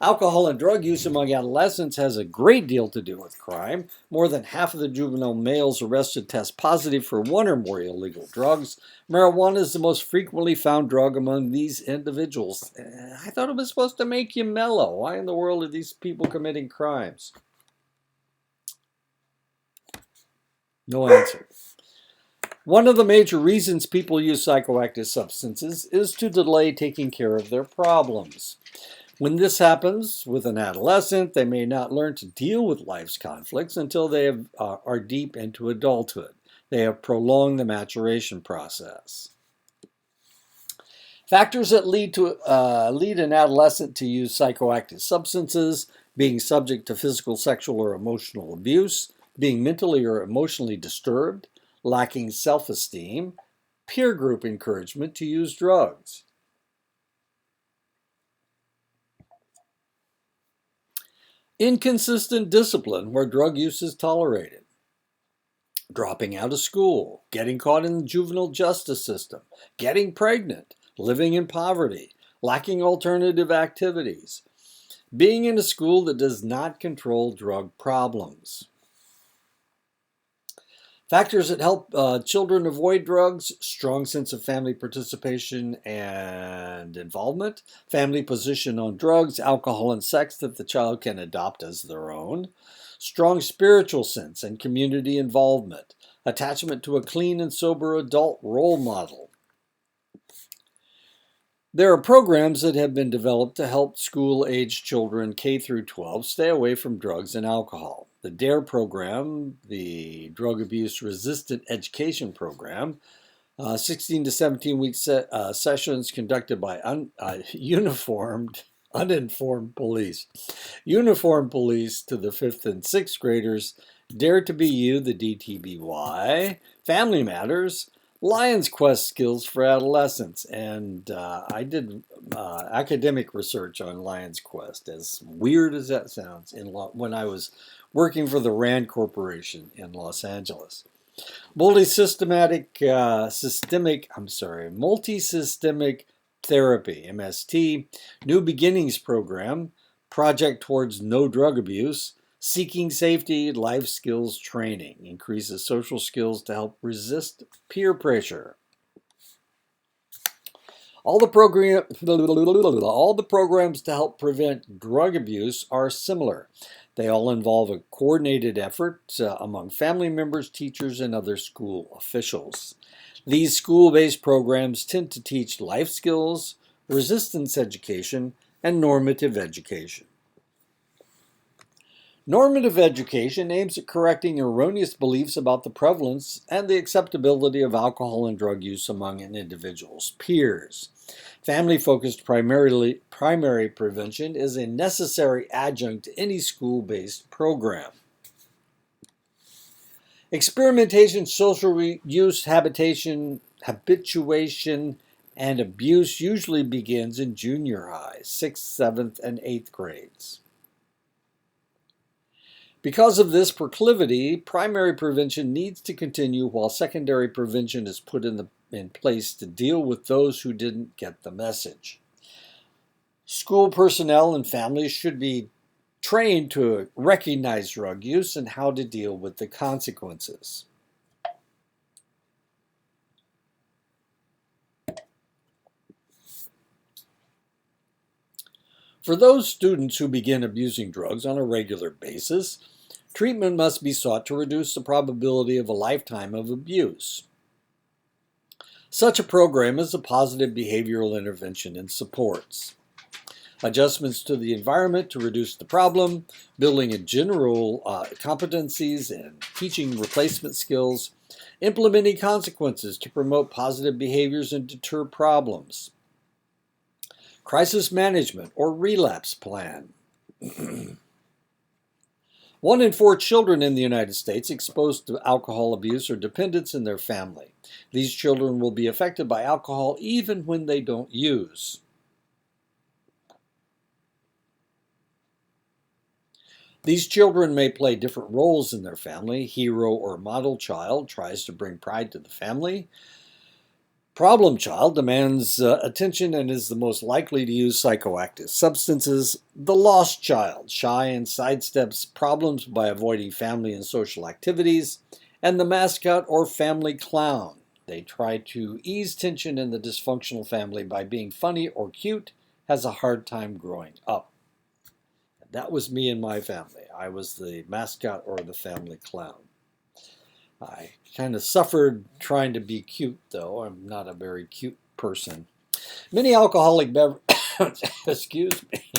Alcohol and drug use among adolescents has a great deal to do with crime. More than half of the juvenile males arrested test positive for one or more illegal drugs. Marijuana is the most frequently found drug among these individuals. I thought it was supposed to make you mellow. Why in the world are these people committing crimes? No answer. One of the major reasons people use psychoactive substances is to delay taking care of their problems. When this happens with an adolescent, they may not learn to deal with life's conflicts until they are deep into adulthood. They have prolonged the maturation process. Factors that lead an adolescent to use psychoactive substances: being subject to physical, sexual, or emotional abuse, being mentally or emotionally disturbed, lacking self-esteem, peer group encouragement to use drugs. Inconsistent discipline where drug use is tolerated. Dropping out of school, getting caught in the juvenile justice system, getting pregnant, living in poverty, lacking alternative activities, being in a school that does not control drug problems. Factors that help children avoid drugs: strong sense of family participation and involvement, family position on drugs, alcohol, and sex that the child can adopt as their own, strong spiritual sense and community involvement, attachment to a clean and sober adult role model. There are programs that have been developed to help school-age children K through 12 stay away from drugs and alcohol. The DARE program, the Drug Abuse Resistant Education Program, 16 to 17 week sessions conducted by uninformed police. Uniformed police to the 5th and 6th graders. Dare to Be You, the DTBY, Family Matters, Lion's Quest skills for adolescents, and I did academic research on Lion's Quest, as weird as that sounds, when I was working for the RAND Corporation in Los Angeles. Multisystemic therapy, MST, New Beginnings program, project towards no drug abuse, seeking safety, life skills training, increases social skills to help resist peer pressure. All the programs to help prevent drug abuse are similar. They all involve a coordinated effort among family members, teachers, and other school officials. These school-based programs tend to teach life skills, resistance education, and normative education. Normative education aims at correcting erroneous beliefs about the prevalence and the acceptability of alcohol and drug use among an individual's peers. Family-focused primary prevention is a necessary adjunct to any school-based program. Experimentation, social use, habituation, and abuse usually begins in junior high, 6th, 7th, and 8th grades. Because of this proclivity, primary prevention needs to continue while secondary prevention is put in place to deal with those who didn't get the message. School personnel and families should be trained to recognize drug use and how to deal with the consequences. For those students who begin abusing drugs on a regular basis, treatment must be sought to reduce the probability of a lifetime of abuse. Such a program is a positive behavioral intervention and supports adjustments to the environment to reduce the problem, building in general competencies and teaching replacement skills, implementing consequences to promote positive behaviors and deter problems, crisis management or relapse plan. 1 in 4 children in the United States exposed to alcohol abuse or dependence in their family. These children will be affected by alcohol even when they don't use. These children may play different roles in their family. Hero or model child tries to bring pride to the family. Problem child demands attention and is the most likely to use psychoactive substances. The lost child, shy and sidesteps problems by avoiding family and social activities. And the mascot or family clown. They try to ease tension in the dysfunctional family by being funny or cute, has a hard time growing up. That was me and my family. I was the mascot or the family clown. I kind of suffered trying to be cute, though. I'm not a very cute person. Many alcoholic excuse me.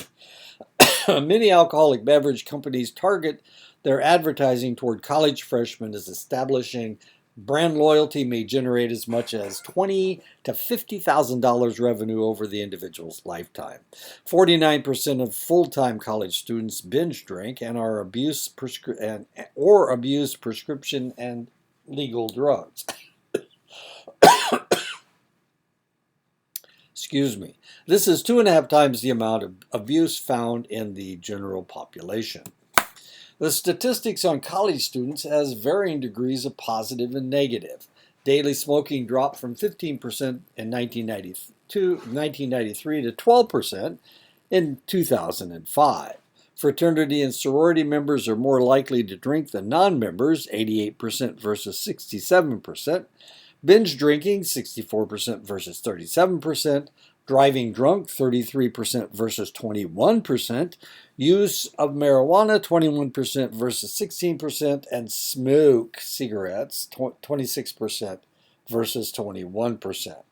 Many alcoholic beverage companies target their advertising toward college freshmen as establishing brand loyalty may generate as much as $20,000 to $50,000 revenue over the individual's lifetime. 49% of full-time college students binge drink and are abuse prescription and legal drugs. Excuse me. This is 2.5 times the amount of abuse found in the general population. The statistics on college students has varying degrees of positive and negative. Daily smoking dropped from 15% in 1993 to 12% in 2005. Fraternity and sorority members are more likely to drink than non-members, 88% versus 67%. Binge drinking, 64% versus 37%. Driving drunk, 33% versus 21%. Use of marijuana, 21% versus 16%. And smoke cigarettes, 26% versus 21%.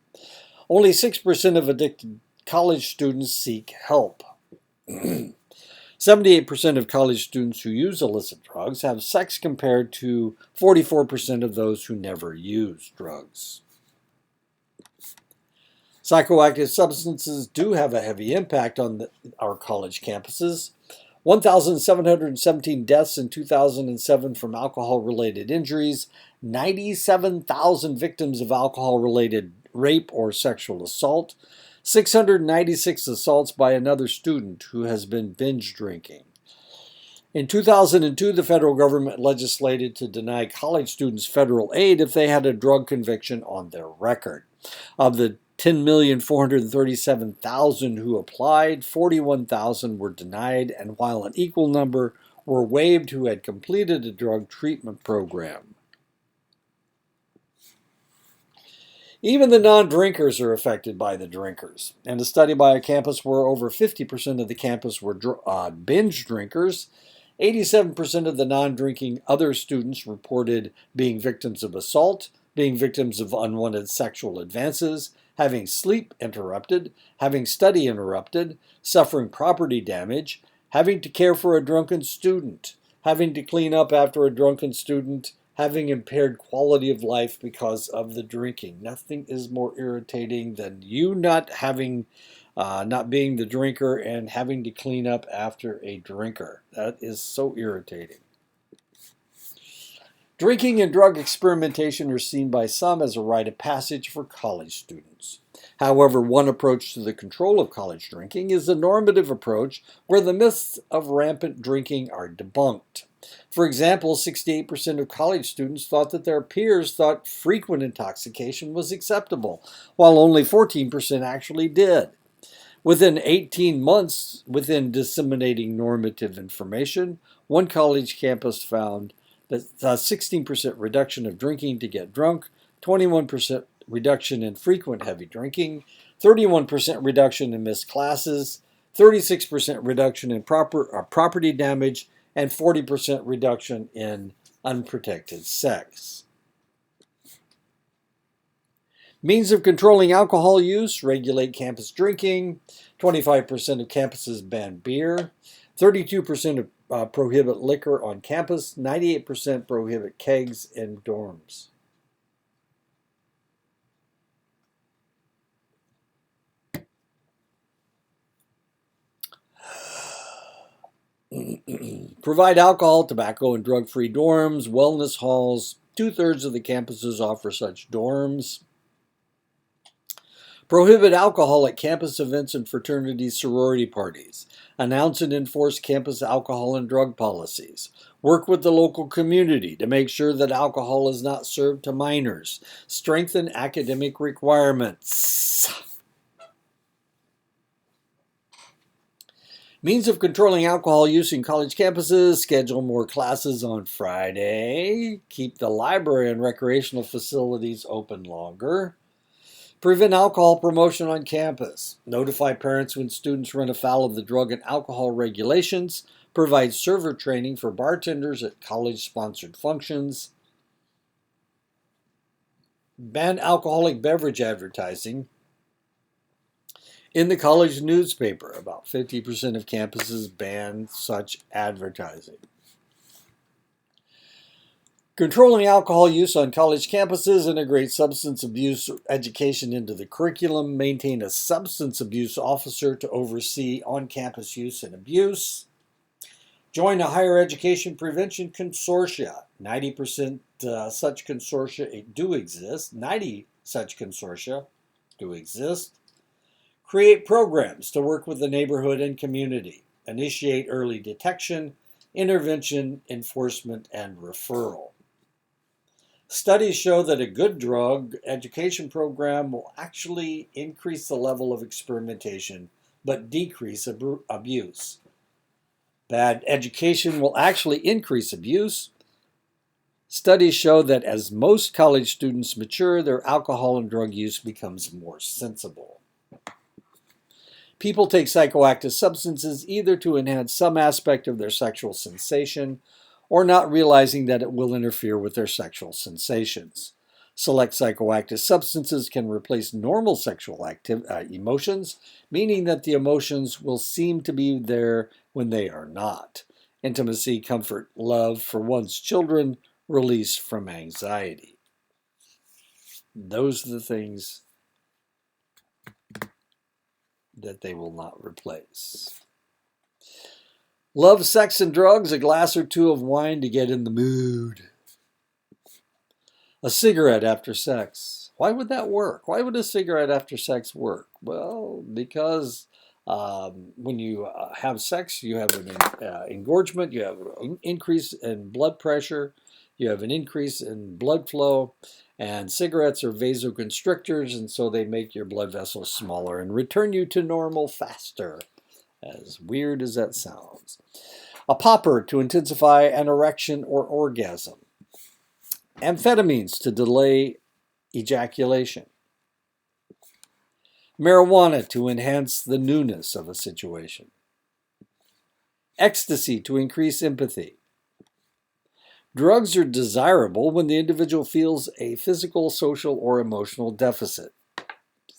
Only 6% of addicted college students seek help. 78% of college students who use illicit drugs have sex compared to 44% of those who never use drugs. Psychoactive substances do have a heavy impact on our college campuses. 1,717 deaths in 2007 from alcohol-related injuries, 97,000 victims of alcohol-related rape or sexual assault, 696 assaults by another student who has been binge drinking. In 2002, the federal government legislated to deny college students federal aid if they had a drug conviction on their record. Of the 10,437,000 who applied, 41,000 were denied, and while an equal number were waived who had completed a drug treatment program. Even the non-drinkers are affected by the drinkers. And a study by a campus where over 50% of the campus were binge drinkers, 87% of the non-drinking other students reported being victims of assault, being victims of unwanted sexual advances, having sleep interrupted, having study interrupted, suffering property damage, having to care for a drunken student, having to clean up after a drunken student, having impaired quality of life because of the drinking. Nothing is more irritating than you not being the drinker and having to clean up after a drinker. That is so irritating. Drinking and drug experimentation are seen by some as a rite of passage for college students. However, one approach to the control of college drinking is the normative approach where the myths of rampant drinking are debunked. For example, 68% of college students thought that their peers thought frequent intoxication was acceptable, while only 14% actually did. Within 18 months, within disseminating normative information, one college campus found that a 16% reduction of drinking to get drunk, 21% reduction in frequent heavy drinking, 31% reduction in missed classes, 36% reduction in property damage, and 40% reduction in unprotected sex. Means of controlling alcohol use: regulate campus drinking. 25% of campuses ban beer. 32% prohibit liquor on campus. 98% prohibit kegs in dorms. Provide alcohol, tobacco, and drug-free dorms, wellness halls. 2/3 of the campuses offer such dorms. Prohibit alcohol at campus events and fraternity sorority parties. Announce and enforce campus alcohol and drug policies. Work with the local community to make sure that alcohol is not served to minors. Strengthen academic requirements. Means of controlling alcohol use in college campuses: schedule more classes on Friday. Keep the library and recreational facilities open longer. Prevent alcohol promotion on campus. Notify parents when students run afoul of the drug and alcohol regulations. Provide server training for bartenders at college-sponsored functions. Ban alcoholic beverage advertising in the college newspaper. About 50% of campuses ban such advertising. Controlling alcohol use on college campuses: integrate substance abuse education into the curriculum. Maintain a substance abuse officer to oversee on-campus use and abuse. Join a higher education prevention consortia. 90% such consortia do exist. 90 such consortia do exist. Create programs to work with the neighborhood and community. Initiate early detection, intervention, enforcement, and referral. Studies show that a good drug education program will actually increase the level of experimentation, but decrease abuse. Bad education will actually increase abuse. Studies show that as most college students mature, their alcohol and drug use becomes more sensible. People take psychoactive substances either to enhance some aspect of their sexual sensation or not realizing that it will interfere with their sexual sensations. Select psychoactive substances can replace normal sexual emotions, meaning that the emotions will seem to be there when they are not. Intimacy, comfort, love for one's children, release from anxiety. Those are the things that they will not replace. Love, sex, and drugs: a glass or two of wine to get in the mood. A cigarette after sex. Why would that work? Why would a cigarette after sex work? Well, because when you have sex, you have an engorgement, you have an increase in blood pressure, you have an increase in blood flow, and cigarettes are vasoconstrictors, and so they make your blood vessels smaller and return you to normal faster. As weird as that sounds. A popper to intensify an erection or orgasm. Amphetamines to delay ejaculation. Marijuana to enhance the newness of a situation. Ecstasy to increase empathy. Drugs are desirable when the individual feels a physical, social, or emotional deficit.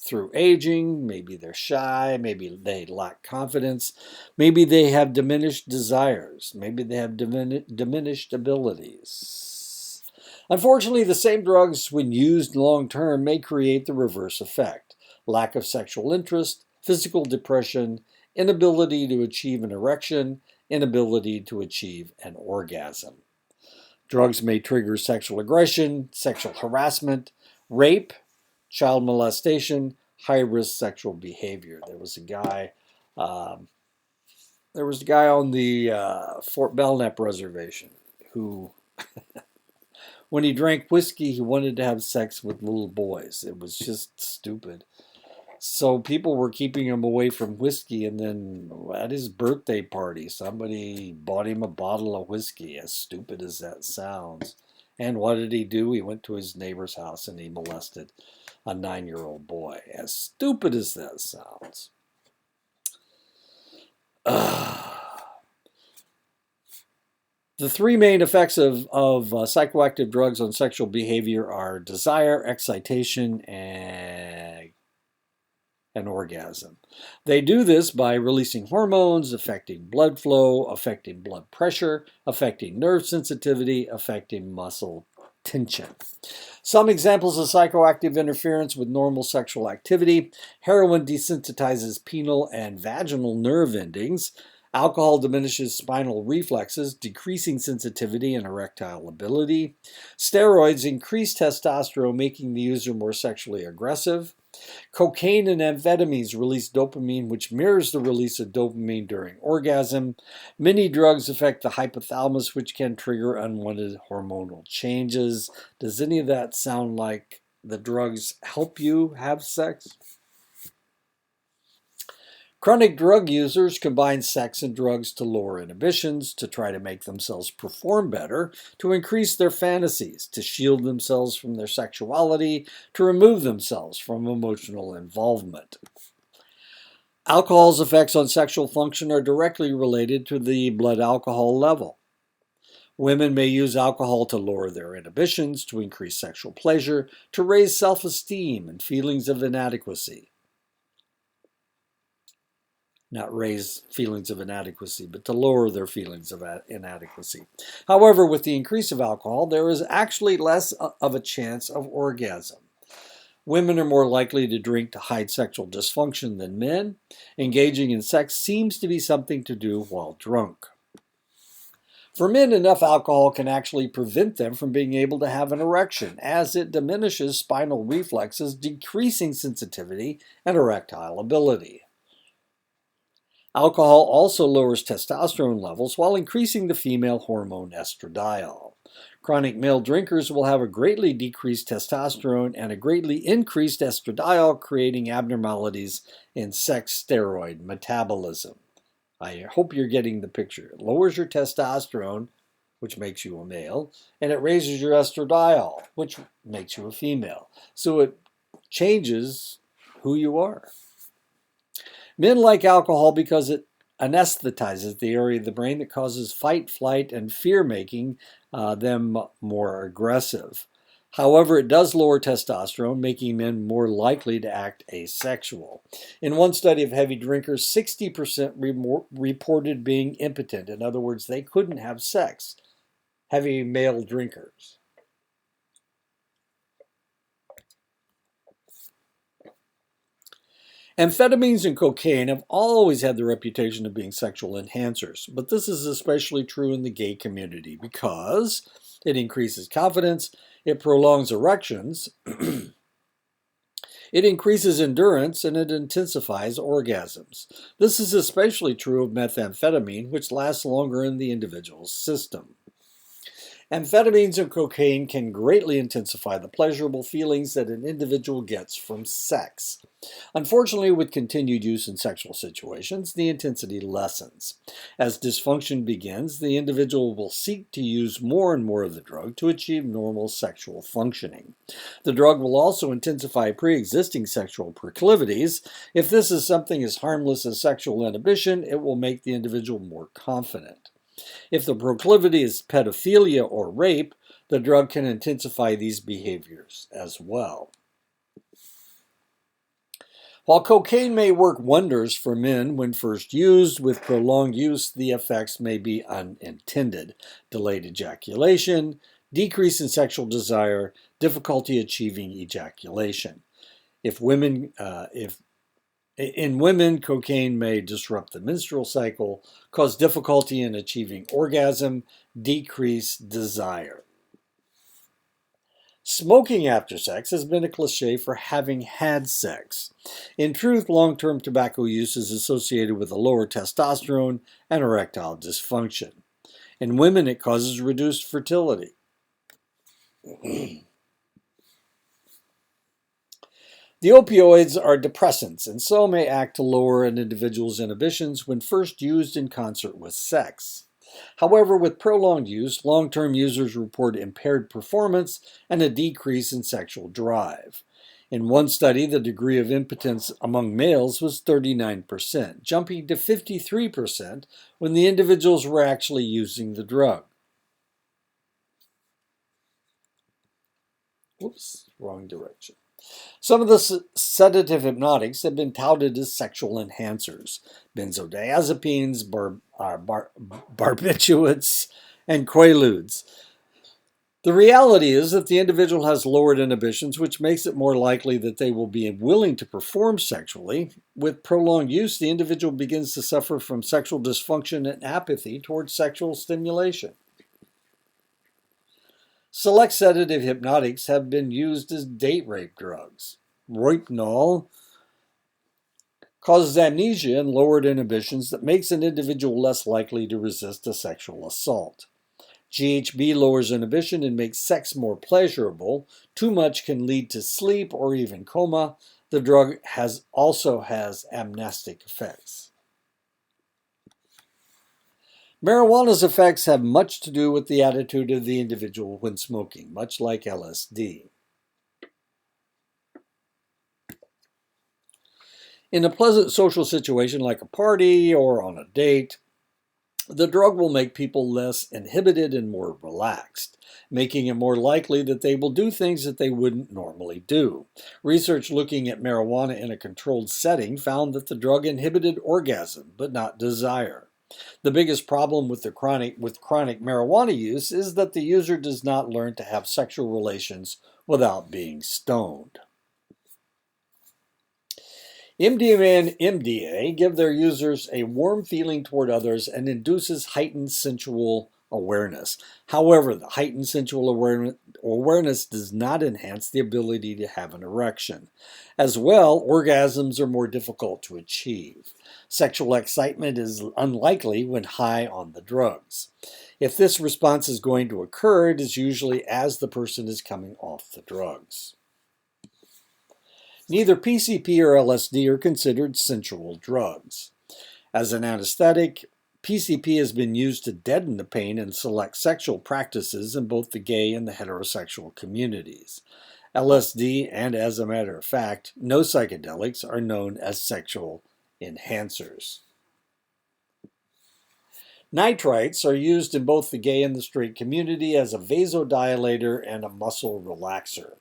Through aging, maybe they're shy, maybe they lack confidence, maybe they have diminished desires, maybe they have diminished abilities. Unfortunately, the same drugs, when used long-term, may create the reverse effect: lack of sexual interest, physical depression, inability to achieve an erection, inability to achieve an orgasm. Drugs may trigger sexual aggression, sexual harassment, rape, child molestation, high-risk sexual behavior. There was a guy on the Fort Belknap reservation who, when he drank whiskey, he wanted to have sex with little boys. It was just stupid. So people were keeping him away from whiskey, and then at his birthday party, somebody bought him a bottle of whiskey, as stupid as that sounds. And what did he do? He went to his neighbor's house and he molested a 9-year-old boy. As stupid as that sounds. The three main effects of psychoactive drugs on sexual behavior are desire, excitation, and orgasm. They do this by releasing hormones, affecting blood flow, affecting blood pressure, affecting nerve sensitivity, affecting muscle tension. Some examples of psychoactive interference with normal sexual activity: heroin desensitizes penile and vaginal nerve endings. Alcohol diminishes spinal reflexes, decreasing sensitivity and erectile ability. Steroids increase testosterone, making the user more sexually aggressive. Cocaine and amphetamines release dopamine, which mirrors the release of dopamine during orgasm. Many drugs affect the hypothalamus, which can trigger unwanted hormonal changes. Does any of that sound like the drugs help you have sex? Chronic drug users combine sex and drugs to lower inhibitions, to try to make themselves perform better, to increase their fantasies, to shield themselves from their sexuality, to remove themselves from emotional involvement. Alcohol's effects on sexual function are directly related to the blood alcohol level. Women may use alcohol to lower their inhibitions, to increase sexual pleasure, to raise self-esteem and feelings of inadequacy. Not raise feelings of inadequacy, but to lower their feelings of inadequacy. However, with the increase of alcohol, there is actually less of a chance of orgasm. Women are more likely to drink to hide sexual dysfunction than men. Engaging in sex seems to be something to do while drunk. For men, enough alcohol can actually prevent them from being able to have an erection, as it diminishes spinal reflexes, decreasing sensitivity and erectile ability. Alcohol also lowers testosterone levels while increasing the female hormone estradiol. Chronic male drinkers will have a greatly decreased testosterone and a greatly increased estradiol, creating abnormalities in sex steroid metabolism. I hope you're getting the picture. It lowers your testosterone, which makes you a male, and it raises your estradiol, which makes you a female. So it changes who you are. Men like alcohol because it anesthetizes the area of the brain that causes fight, flight, and fear, making them more aggressive. However, it does lower testosterone, making men more likely to act asexual. In one study of heavy drinkers, 60% reported being impotent. In other words, they couldn't have sex. Heavy male drinkers. Amphetamines and cocaine have always had the reputation of being sexual enhancers, but this is especially true in the gay community because it increases confidence, it prolongs erections, it increases endurance, and it intensifies orgasms. This is especially true of methamphetamine, which lasts longer in the individual's system. Amphetamines and cocaine can greatly intensify the pleasurable feelings that an individual gets from sex. Unfortunately, with continued use in sexual situations, the intensity lessens. As dysfunction begins, the individual will seek to use more and more of the drug to achieve normal sexual functioning. The drug will also intensify pre-existing sexual proclivities. If this is something as harmless as sexual inhibition, it will make the individual more confident. If the proclivity is pedophilia or rape, the drug can intensify these behaviors as well. While cocaine may work wonders for men when first used, with prolonged use, the effects may be unintended: delayed ejaculation, decrease in sexual desire, difficulty achieving ejaculation. In women, cocaine may disrupt the menstrual cycle, cause difficulty in achieving orgasm, decrease desire. Smoking after sex has been a cliche for having had sex. In truth, long-term tobacco use is associated with a lower testosterone and erectile dysfunction. In women, it causes reduced fertility. The opioids are depressants and so may act to lower an individual's inhibitions when first used in concert with sex. However, with prolonged use, long-term users report impaired performance and a decrease in sexual drive. In one study, the degree of impotence among males was 39%, jumping to 53% when the individuals were actually using the drug. Whoops, wrong direction. Some of the sedative hypnotics have been touted as sexual enhancers. Benzodiazepines, barbiturates, and quaaludes. The reality is that the individual has lowered inhibitions, which makes it more likely that they will be willing to perform sexually. With prolonged use, the individual begins to suffer from sexual dysfunction and apathy towards sexual stimulation. Select sedative hypnotics have been used as date rape drugs. Rohypnol causes amnesia and lowered inhibitions that makes an individual less likely to resist a sexual assault. GHB lowers inhibition and makes sex more pleasurable. Too much can lead to sleep or even coma. The drug also has amnestic effects. Marijuana's effects have much to do with the attitude of the individual when smoking, much like LSD. In a pleasant social situation like a party or on a date, the drug will make people less inhibited and more relaxed, making it more likely that they will do things that they wouldn't normally do. Research looking at marijuana in a controlled setting found that the drug inhibited orgasm, but not desire. The biggest problem with chronic marijuana use is that the user does not learn to have sexual relations without being stoned. MDMA and MDA give their users a warm feeling toward others and induces heightened sensual awareness. However, the heightened sensual awareness does not enhance the ability to have an erection. As well, orgasms are more difficult to achieve. Sexual excitement is unlikely when high on the drugs. If this response is going to occur, it is usually as the person is coming off the drugs. Neither PCP or LSD are considered sensual drugs. As an anesthetic, PCP has been used to deaden the pain in select sexual practices in both the gay and the heterosexual communities. LSD, and as a matter of fact, no psychedelics are known as sexual enhancers. Nitrites are used in both the gay and the straight community as a vasodilator and a muscle relaxer.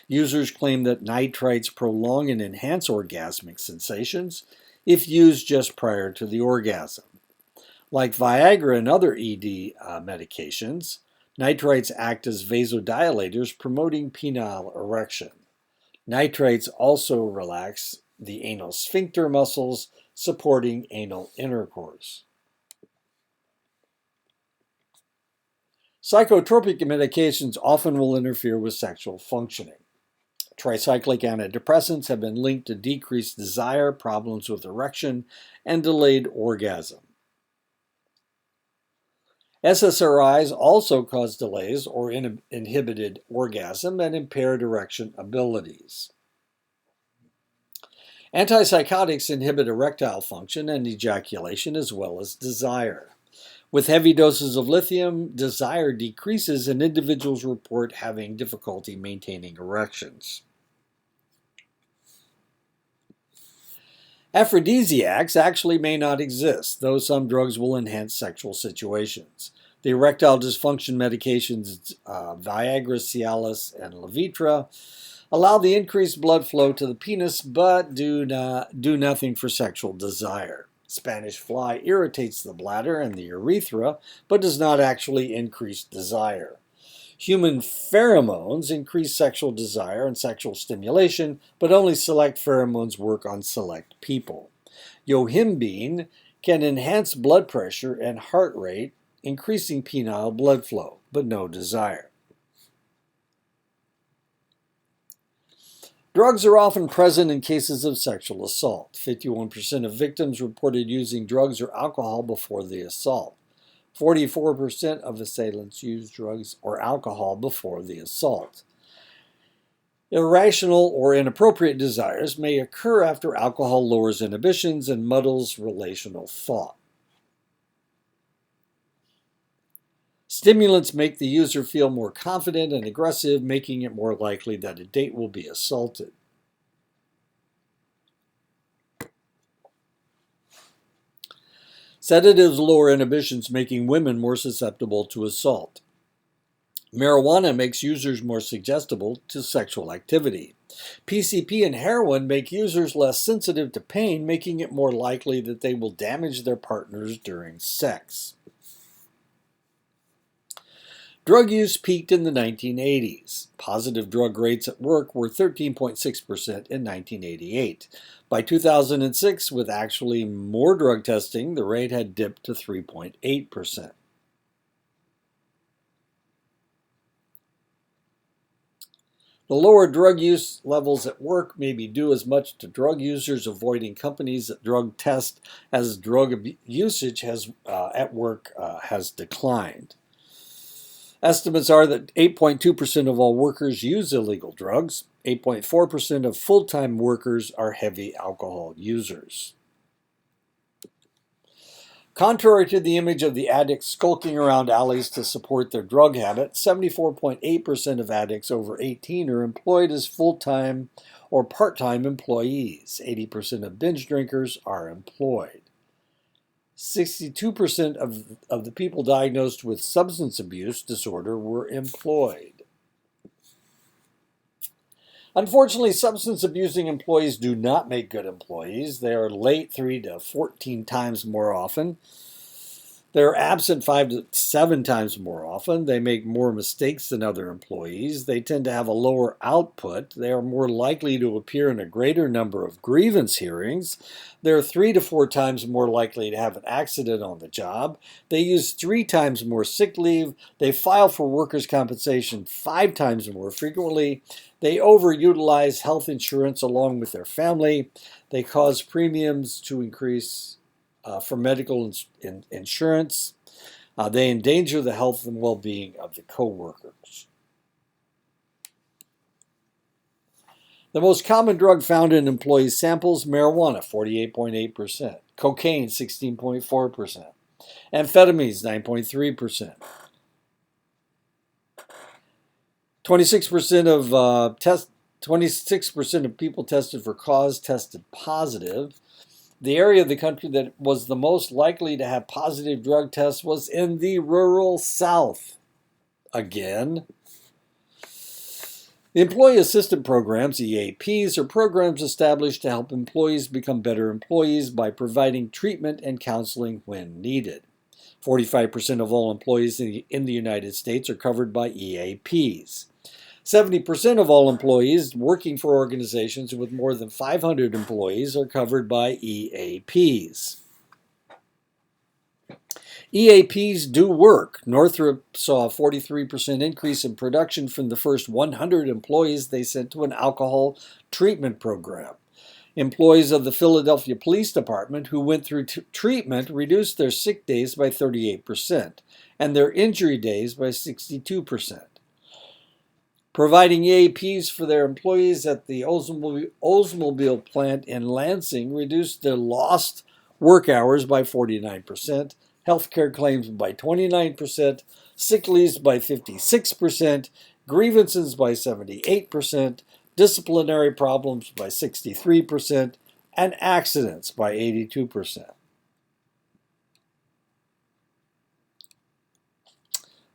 Users claim that nitrites prolong and enhance orgasmic sensations if used just prior to the orgasm. Like Viagra and other ED medications, nitrites act as vasodilators, promoting penile erection. Nitrites also relax the anal sphincter muscles, supporting anal intercourse. Psychotropic medications often will interfere with sexual functioning. Tricyclic antidepressants have been linked to decreased desire, problems with erection, and delayed orgasm. SSRIs also cause delays or inhibited orgasm and impaired erection abilities. Antipsychotics inhibit erectile function and ejaculation as well as desire. With heavy doses of lithium, desire decreases and individuals report having difficulty maintaining erections. Aphrodisiacs actually may not exist, though some drugs will enhance sexual situations. The erectile dysfunction medications Viagra, Cialis, and Levitra allow the increased blood flow to the penis, but do nothing for sexual desire. Spanish fly irritates the bladder and the urethra, but does not actually increase desire. Human pheromones increase sexual desire and sexual stimulation, but only select pheromones work on select people. Yohimbine can enhance blood pressure and heart rate, increasing penile blood flow, but no desire. Drugs are often present in cases of sexual assault. 51% of victims reported using drugs or alcohol before the assault. 44% of assailants used drugs or alcohol before the assault. Irrational or inappropriate desires may occur after alcohol lowers inhibitions and muddles relational thought. Stimulants make the user feel more confident and aggressive, making it more likely that a date will be assaulted. Sedatives lower inhibitions, making women more susceptible to assault. Marijuana makes users more suggestible to sexual activity. PCP and heroin make users less sensitive to pain, making it more likely that they will damage their partners during sex. Drug use peaked in the 1980s. Positive drug rates at work were 13.6% in 1988. By 2006, with actually more drug testing, the rate had dipped to 3.8%. The lower drug use levels at work may be due as much to drug users avoiding companies that drug test as drug usage at work has declined. Estimates are that 8.2% of all workers use illegal drugs. 8.4% of full-time workers are heavy alcohol users. Contrary to the image of the addict skulking around alleys to support their drug habit, 74.8% of addicts over 18 are employed as full-time or part-time employees. 80% of binge drinkers are employed. 62% of the people diagnosed with substance abuse disorder were employed. Unfortunately, substance abusing employees do not make good employees. They are late 3 to 14 times more often. They're absent 5 to 7 times more often. They make more mistakes than other employees. They tend to have a lower output. They are more likely to appear in a greater number of grievance hearings. They're 3 to 4 times more likely to have an accident on the job. They use 3 times more sick leave. They file for workers' compensation 5 times more frequently. They overutilize health insurance along with their family. They cause premiums to increase for medical insurance. They endanger the health and well-being of the co-workers. The most common drug found in employee samples: marijuana, 48.8%, cocaine, 16.4%, amphetamines, 9.3%. 26% of people tested for cause tested positive. The area of the country that was the most likely to have positive drug tests was in the rural South. Again. The Employee Assistance Programs, EAPs, are programs established to help employees become better employees by providing treatment and counseling when needed. 45% of all employees in the United States are covered by EAPs. 70% of all employees working for organizations with more than 500 employees are covered by EAPs. EAPs do work. Northrop saw a 43% increase in production from the first 100 employees they sent to an alcohol treatment program. Employees of the Philadelphia Police Department who went through treatment reduced their sick days by 38% and their injury days by 62%. Providing EAPs for their employees at the Oldsmobile plant in Lansing reduced their lost work hours by 49%, healthcare claims by 29%, sick leaves by 56%, grievances by 78%, disciplinary problems by 63%, and accidents by 82%.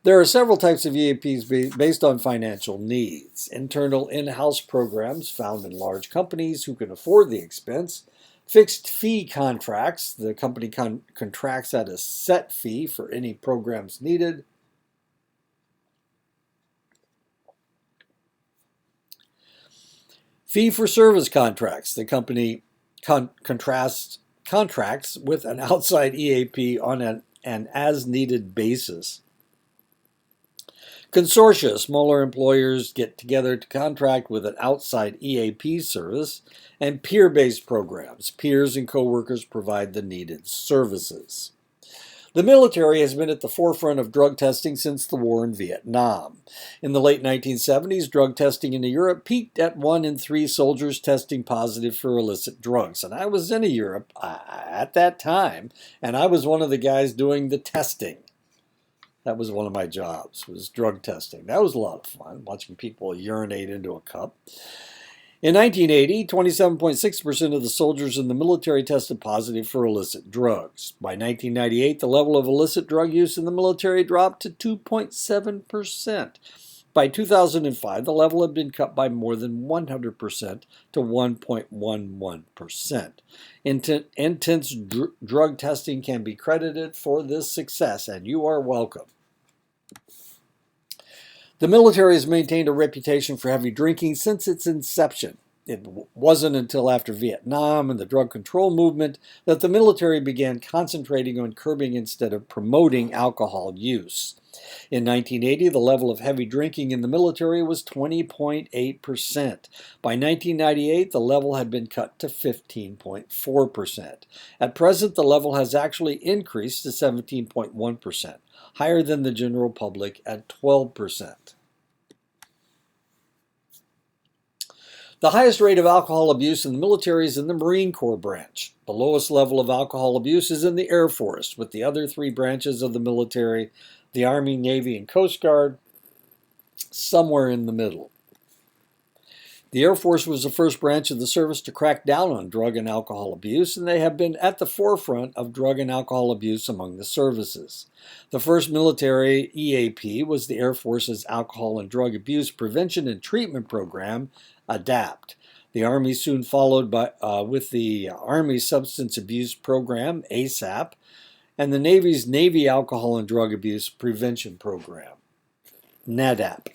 There are several types of EAPs based on financial needs. Internal in-house programs found in large companies who can afford the expense. Fixed fee contracts. The company contracts at a set fee for any programs needed. Fee-for-service contracts. The company contracts with an outside EAP on an as-needed basis. Consortia, smaller employers get together to contract with an outside EAP service, and peer-based programs. Peers and coworkers provide the needed services. The military has been at the forefront of drug testing since the war in Vietnam. In the late 1970s, drug testing in Europe peaked at 1 in 3 soldiers testing positive for illicit drugs. And I was in Europe at that time, and I was one of the guys doing the testing. That was one of my jobs, was drug testing. That was a lot of fun, watching people urinate into a cup. In 1980, 27.6% of the soldiers in the military tested positive for illicit drugs. By 1998, the level of illicit drug use in the military dropped to 2.7%. By 2005, the level had been cut by more than 100% to 1.11%. Intense drug testing can be credited for this success, and you are welcome. The military has maintained a reputation for heavy drinking since its inception. It wasn't until after Vietnam and the drug control movement that the military began concentrating on curbing instead of promoting alcohol use. In 1980, the level of heavy drinking in the military was 20.8%. By 1998, the level had been cut to 15.4%. At present, the level has actually increased to 17.1%, higher than the general public at 12%. The highest rate of alcohol abuse in the military is in the Marine Corps branch. The lowest level of alcohol abuse is in the Air Force, with the other three branches of the military, the Army, Navy, and Coast Guard, somewhere in the middle. The Air Force was the first branch of the service to crack down on drug and alcohol abuse, and they have been at the forefront of drug and alcohol abuse among the services. The first military EAP was the Air Force's Alcohol and Drug Abuse Prevention and Treatment Program, ADAPT. The Army soon followed with the Army Substance Abuse Program, ASAP, and the Navy's Navy Alcohol and Drug Abuse Prevention Program, NADAP.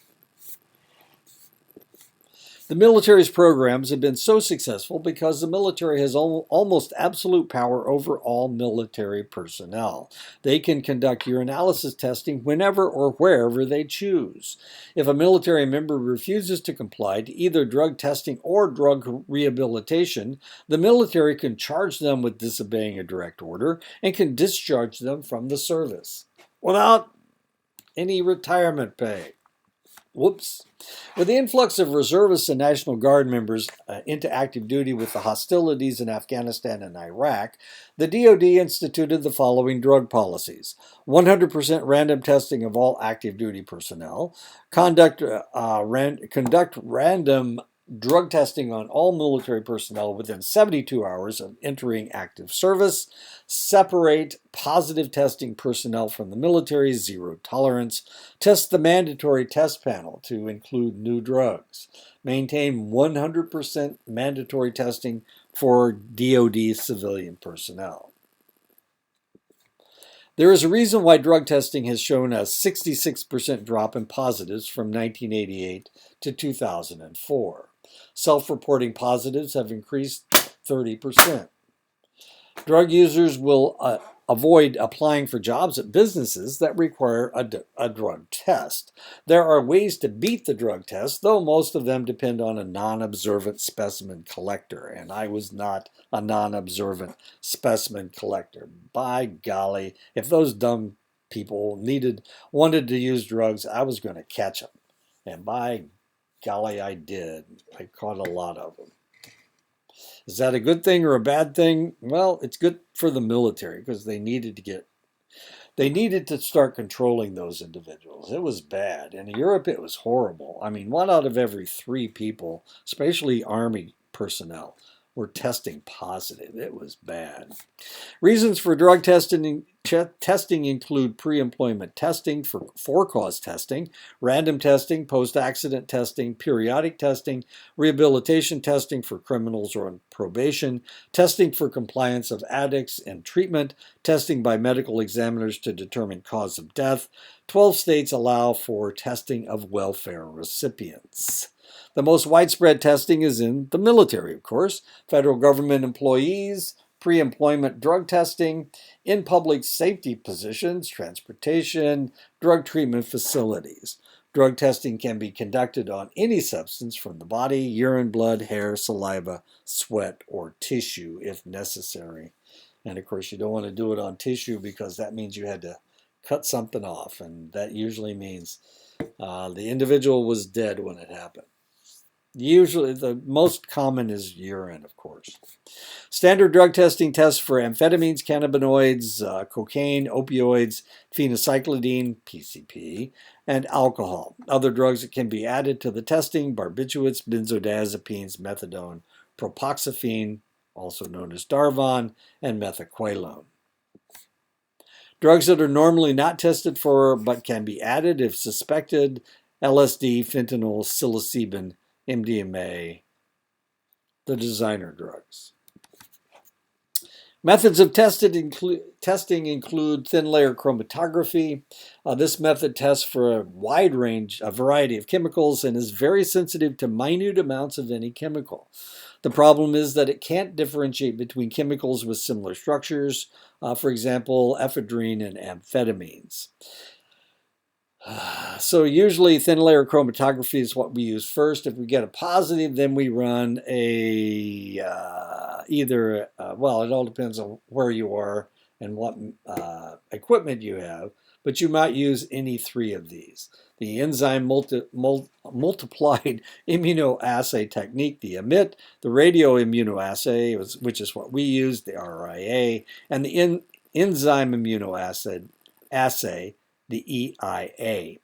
The military's programs have been so successful because the military has almost absolute power over all military personnel. They can conduct urinalysis testing whenever or wherever they choose. If a military member refuses to comply to either drug testing or drug rehabilitation, the military can charge them with disobeying a direct order and can discharge them from the service without any retirement pay. Whoops. With the influx of reservists and National Guard members into active duty with the hostilities in Afghanistan and Iraq, the DoD instituted the following drug policies: 100% random testing of all active duty personnel, conduct random drug testing on all military personnel within 72 hours of entering active service, separate positive testing personnel from the military, zero tolerance, test the mandatory test panel to include new drugs, maintain 100% mandatory testing for DoD civilian personnel. There is a reason why drug testing has shown a 66% drop in positives from 1988 to 2004. Self-reporting positives have increased 30%. Drug users will avoid applying for jobs at businesses that require a drug test. There are ways to beat the drug test, though most of them depend on a non-observant specimen collector, and I was not a non-observant specimen collector. By golly, if those dumb people wanted to use drugs, I was going to catch them, and by golly, I did. I caught a lot of them. Is that a good thing or a bad thing? Well, it's good for the military because they needed to start controlling those individuals. It was bad. In Europe, it was horrible. I mean, 1 out of every 3 people, especially Army personnel, were testing positive. It was bad. Reasons for drug testing include pre-employment testing, for-cause testing, random testing, post-accident testing, periodic testing, rehabilitation testing for criminals or on probation, testing for compliance of addicts and treatment, testing by medical examiners to determine cause of death. 12 states allow for testing of welfare recipients. The most widespread testing is in the military, of course, federal government employees, pre-employment drug testing, in public safety positions, transportation, drug treatment facilities. Drug testing can be conducted on any substance from the body, urine, blood, hair, saliva, sweat, or tissue if necessary. And of course, you don't want to do it on tissue because that means you had to cut something off, and that usually means the individual was dead when it happened. Usually, the most common is urine, of course. Standard drug testing tests for amphetamines, cannabinoids, cocaine, opioids, phencyclidine, PCP, and alcohol. Other drugs that can be added to the testing: barbiturates, benzodiazepines, methadone, propoxyphene, also known as Darvon, and methaqualone. Drugs that are normally not tested for but can be added if suspected: LSD, fentanyl, psilocybin, MDMA, the designer drugs. Methods of testing include thin layer chromatography. This method tests for a variety of chemicals, and is very sensitive to minute amounts of any chemical. The problem is that it can't differentiate between chemicals with similar structures, for example, ephedrine and amphetamines. So usually thin layer chromatography is what we use first. If we get a positive, then we run well, it all depends on where you are and what equipment you have, but you might use any three of these: the enzyme multiplied immunoassay technique, the EMIT, the radioimmunoassay, which is what we use, the RIA, and the enzyme immunoassay, the EIA.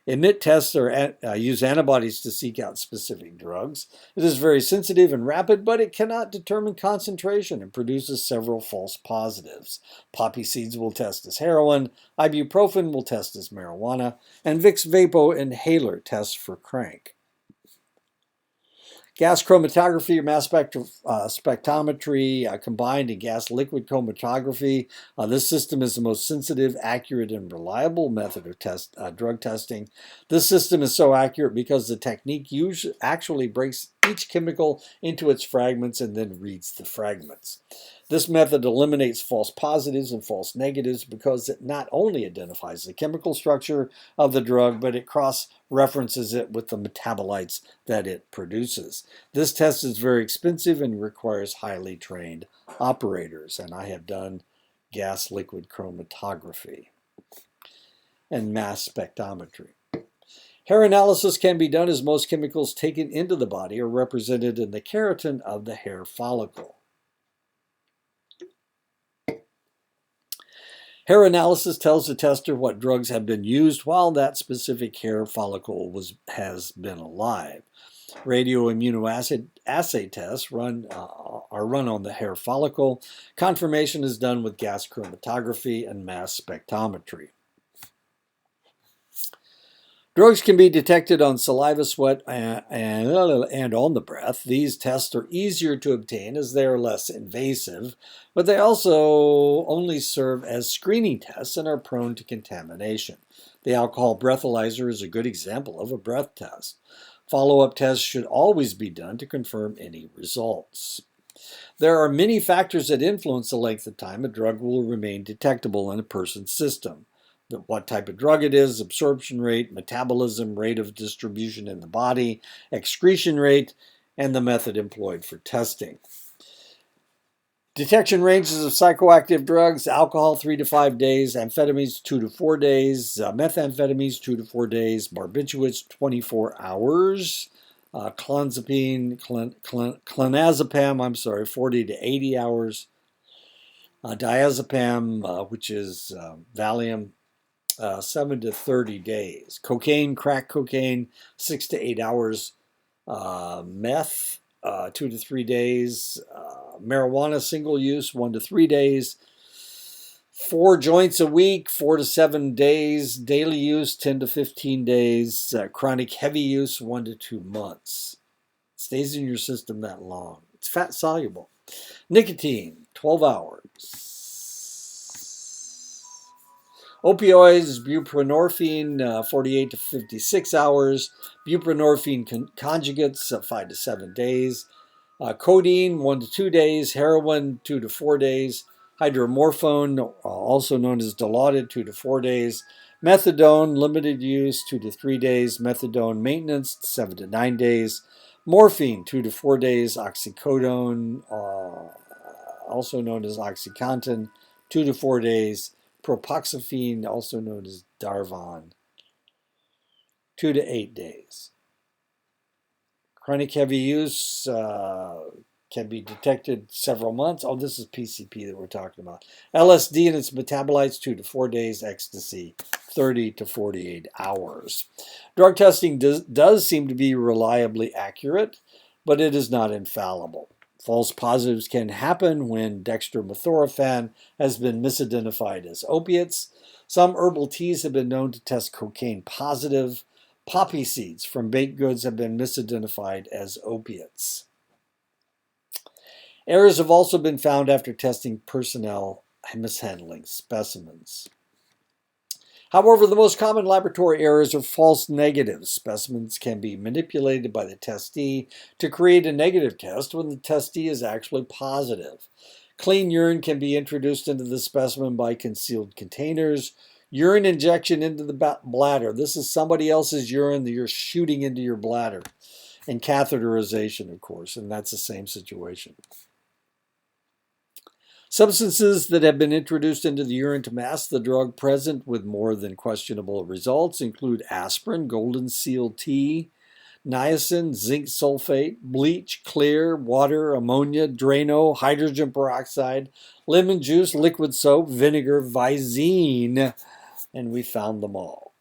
EMIT tests use antibodies to seek out specific drugs. It is very sensitive and rapid, but it cannot determine concentration and produces several false positives. Poppy seeds will test as heroin, ibuprofen will test as marijuana, and Vicks Vapo inhaler tests for crank. Gas chromatography or mass spectrometry combined in gas liquid chromatography. This system is the most sensitive, accurate, and reliable method of drug testing. This system is so accurate because the technique actually breaks each chemical into its fragments and then reads the fragments. This method eliminates false positives and false negatives because it not only identifies the chemical structure of the drug, but it cross-references it with the metabolites that it produces. This test is very expensive and requires highly trained operators, and I have done gas liquid chromatography and mass spectrometry. Hair analysis can be done as most chemicals taken into the body are represented in the keratin of the hair follicle. Hair analysis tells the tester what drugs have been used while that specific hair follicle has been alive. Radioimmunoassay tests are run on the hair follicle. Confirmation is done with gas chromatography and mass spectrometry. Drugs can be detected on saliva, sweat, and on the breath. These tests are easier to obtain as they are less invasive, but they also only serve as screening tests and are prone to contamination. The alcohol breathalyzer is a good example of a breath test. Follow-up tests should always be done to confirm any results. There are many factors that influence the length of time a drug will remain detectable in a person's system: what type of drug it is, absorption rate, metabolism, rate of distribution in the body, excretion rate, and the method employed for testing. Detection ranges of psychoactive drugs: alcohol 3 to 5 days, amphetamines 2 to 4 days, methamphetamines 2 to 4 days, barbiturates 24 hours, clonazepam, 40 to 80 hours, diazepam, which is Valium, 7 to 30 days. Cocaine, crack cocaine, 6 to 8 hours. Meth, 2 to 3 days. Marijuana, single use, 1 to 3 days. 4 joints a week, 4 to 7 days. Daily use, 10 to 15 days. Chronic heavy use, 1 to 2 months. It stays in your system that long. It's fat soluble. Nicotine, 12 hours. Opioids: buprenorphine, 48 to 56 hours. Buprenorphine conjugates, 5 to 7 days. Codeine, 1 to 2 days. Heroin, 2 to 4 days. Hydromorphone, also known as Dilaudid, 2 to 4 days. Methadone, limited use, 2 to 3 days. Methadone maintenance, 7 to 9 days. Morphine, 2 to 4 days. Oxycodone, also known as OxyContin, 2 to 4 days. Propoxyphene, also known as Darvon, 2 to 8 days. Chronic heavy use can be detected several months. Oh, this is PCP that we're talking about. LSD and its metabolites, 2 to 4 days. Ecstasy, 30 to 48 hours. Drug testing does seem to be reliably accurate, but it is not infallible. False positives can happen when dextromethorphan has been misidentified as opiates. Some herbal teas have been known to test cocaine positive. Poppy seeds from baked goods have been misidentified as opiates. Errors have also been found after testing personnel mishandling specimens. However, the most common laboratory errors are false negatives. Specimens can be manipulated by the testee to create a negative test when the testee is actually positive. Clean urine can be introduced into the specimen by concealed containers. Urine injection into the bladder. This is somebody else's urine that you're shooting into your bladder. And catheterization, of course, and that's the same situation. Substances that have been introduced into the urine to mask the drug present with more than questionable results include aspirin, golden seal tea, niacin, zinc sulfate, bleach, clear, water, ammonia, Drano, hydrogen peroxide, lemon juice, liquid soap, vinegar, Visine, and we found them all.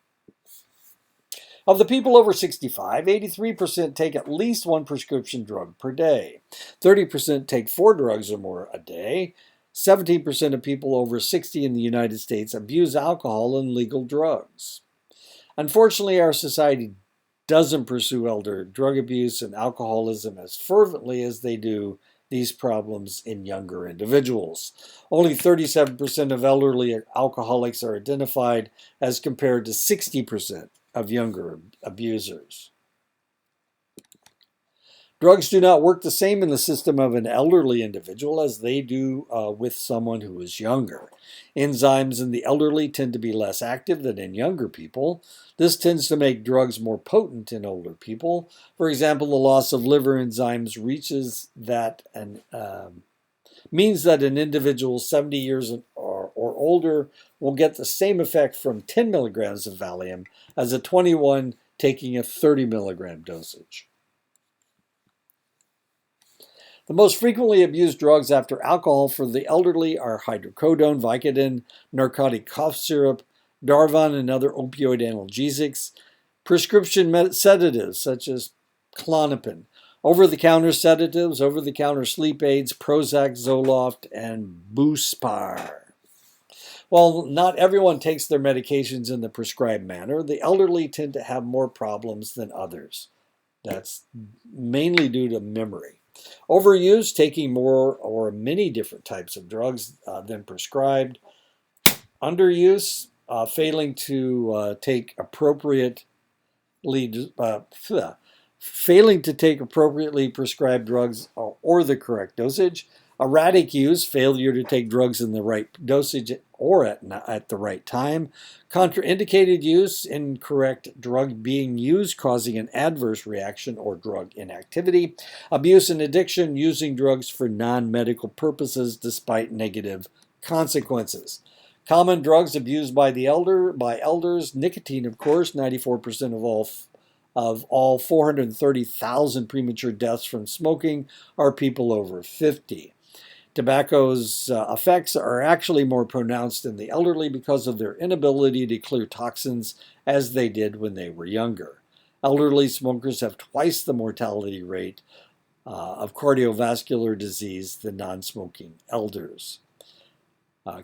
Of the people over 65, 83% take at least one prescription drug per day. 30% take 4 drugs or more a day. 17% of people over 60 in the United States abuse alcohol and legal drugs. Unfortunately, our society doesn't pursue elder drug abuse and alcoholism as fervently as they do these problems in younger individuals. Only 37% of elderly alcoholics are identified as compared to 60% of younger abusers. Drugs do not work the same in the system of an elderly individual as they do with someone who is younger. Enzymes in the elderly tend to be less active than in younger people. This tends to make drugs more potent in older people. For example, the loss of liver enzymes means that an individual 70 years or older will get the same effect from 10 milligrams of Valium as a 21 taking a 30 milligram dosage. The most frequently abused drugs after alcohol for the elderly are hydrocodone, Vicodin, narcotic cough syrup, Darvon and other opioid analgesics, prescription sedatives such as Klonopin, over-the-counter sedatives, over-the-counter sleep aids, Prozac, Zoloft, and Buspar. While not everyone takes their medications in the prescribed manner, the elderly tend to have more problems than others. That's mainly due to memory. Overuse, taking more or many different types of drugs than prescribed. Underuse, failing to take appropriately prescribed drugs or the correct dosage. Erratic use, failure to take drugs in the right dosage or at the right time. Contraindicated use, incorrect drug being used causing an adverse reaction or drug inactivity. Abuse and addiction, using drugs for non-medical purposes despite negative consequences. Common drugs abused by elders, nicotine, of course. 94% of all 430,000 premature deaths from smoking are people over 50. Tobacco's effects are actually more pronounced in the elderly because of their inability to clear toxins as they did when they were younger. Elderly smokers have twice the mortality rate of cardiovascular disease than non-smoking elders.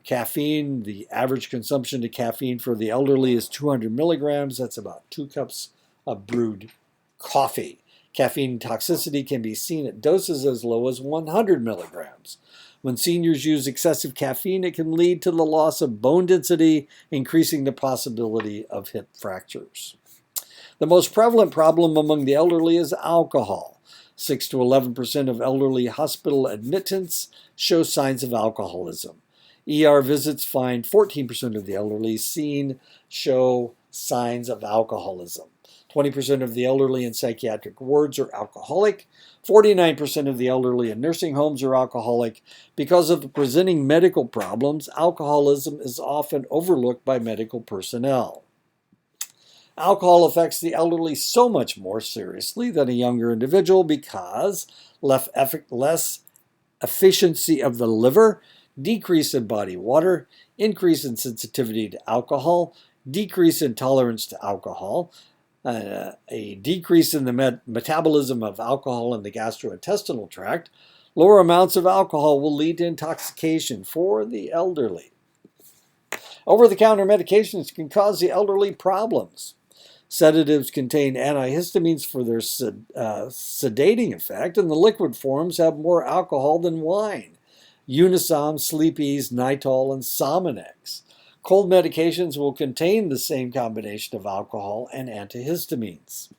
Caffeine, the average consumption of caffeine for the elderly is 200 milligrams. That's about 2 cups of brewed coffee. Caffeine toxicity can be seen at doses as low as 100 milligrams. When seniors use excessive caffeine, it can lead to the loss of bone density, increasing the possibility of hip fractures. The most prevalent problem among the elderly is alcohol. 6 to 11% of elderly hospital admittance show signs of alcoholism. ER visits find 14% of the elderly seen show signs of alcoholism. 20% of the elderly in psychiatric wards are alcoholic. 49% of the elderly in nursing homes are alcoholic. Because of the presenting medical problems, alcoholism is often overlooked by medical personnel. Alcohol affects the elderly so much more seriously than a younger individual because less efficiency of the liver, decrease in body water, increase in sensitivity to alcohol, decrease in tolerance to alcohol, a decrease in the metabolism of alcohol in the gastrointestinal tract. Lower amounts of alcohol will lead to intoxication for the elderly. Over-the-counter medications can cause the elderly problems. Sedatives contain antihistamines for their sedating effect, and the liquid forms have more alcohol than wine. Unisom, Sleep Ease, Nitol, and Sominex. Cold medications will contain the same combination of alcohol and antihistamines.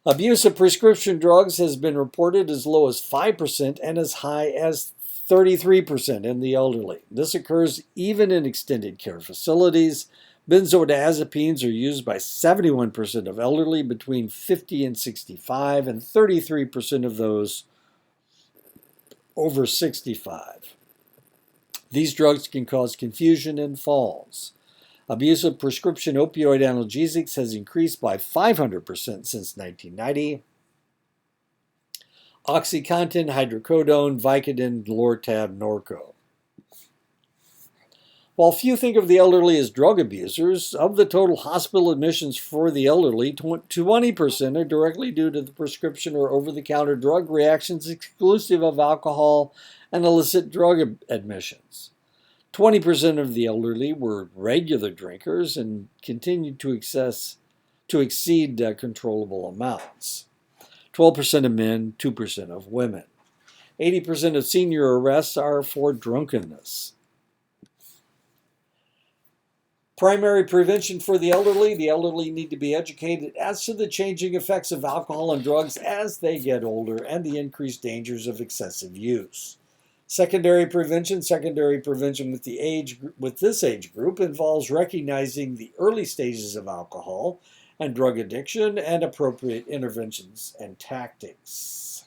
Abuse of prescription drugs has been reported as low as 5% and as high as 33% in the elderly. This occurs even in extended care facilities. Benzodiazepines are used by 71% of elderly between 50 and 65, and 33% of those over 65. These drugs can cause confusion and falls. Abuse of prescription opioid analgesics has increased by 500% since 1990. OxyContin, hydrocodone, Vicodin, Lortab, Norco. While few think of the elderly as drug abusers, of the total hospital admissions for the elderly, 20% are directly due to the prescription or over-the-counter drug reactions exclusive of alcohol and illicit drug admissions. 20% of the elderly were regular drinkers and continued to exceed controllable amounts. 12% of men, 2% of women. 80% of senior arrests are for drunkenness. Primary prevention for the elderly. The elderly need to be educated as to the changing effects of alcohol and drugs as they get older and the increased dangers of excessive use. Secondary prevention with this age group involves recognizing the early stages of alcohol and drug addiction and appropriate interventions and tactics.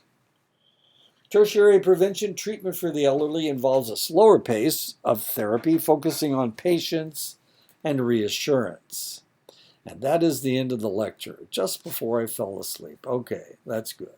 Tertiary prevention treatment for the elderly involves a slower pace of therapy focusing on patience and reassurance. And that is the end of the lecture, just before I fell asleep. Okay, that's good.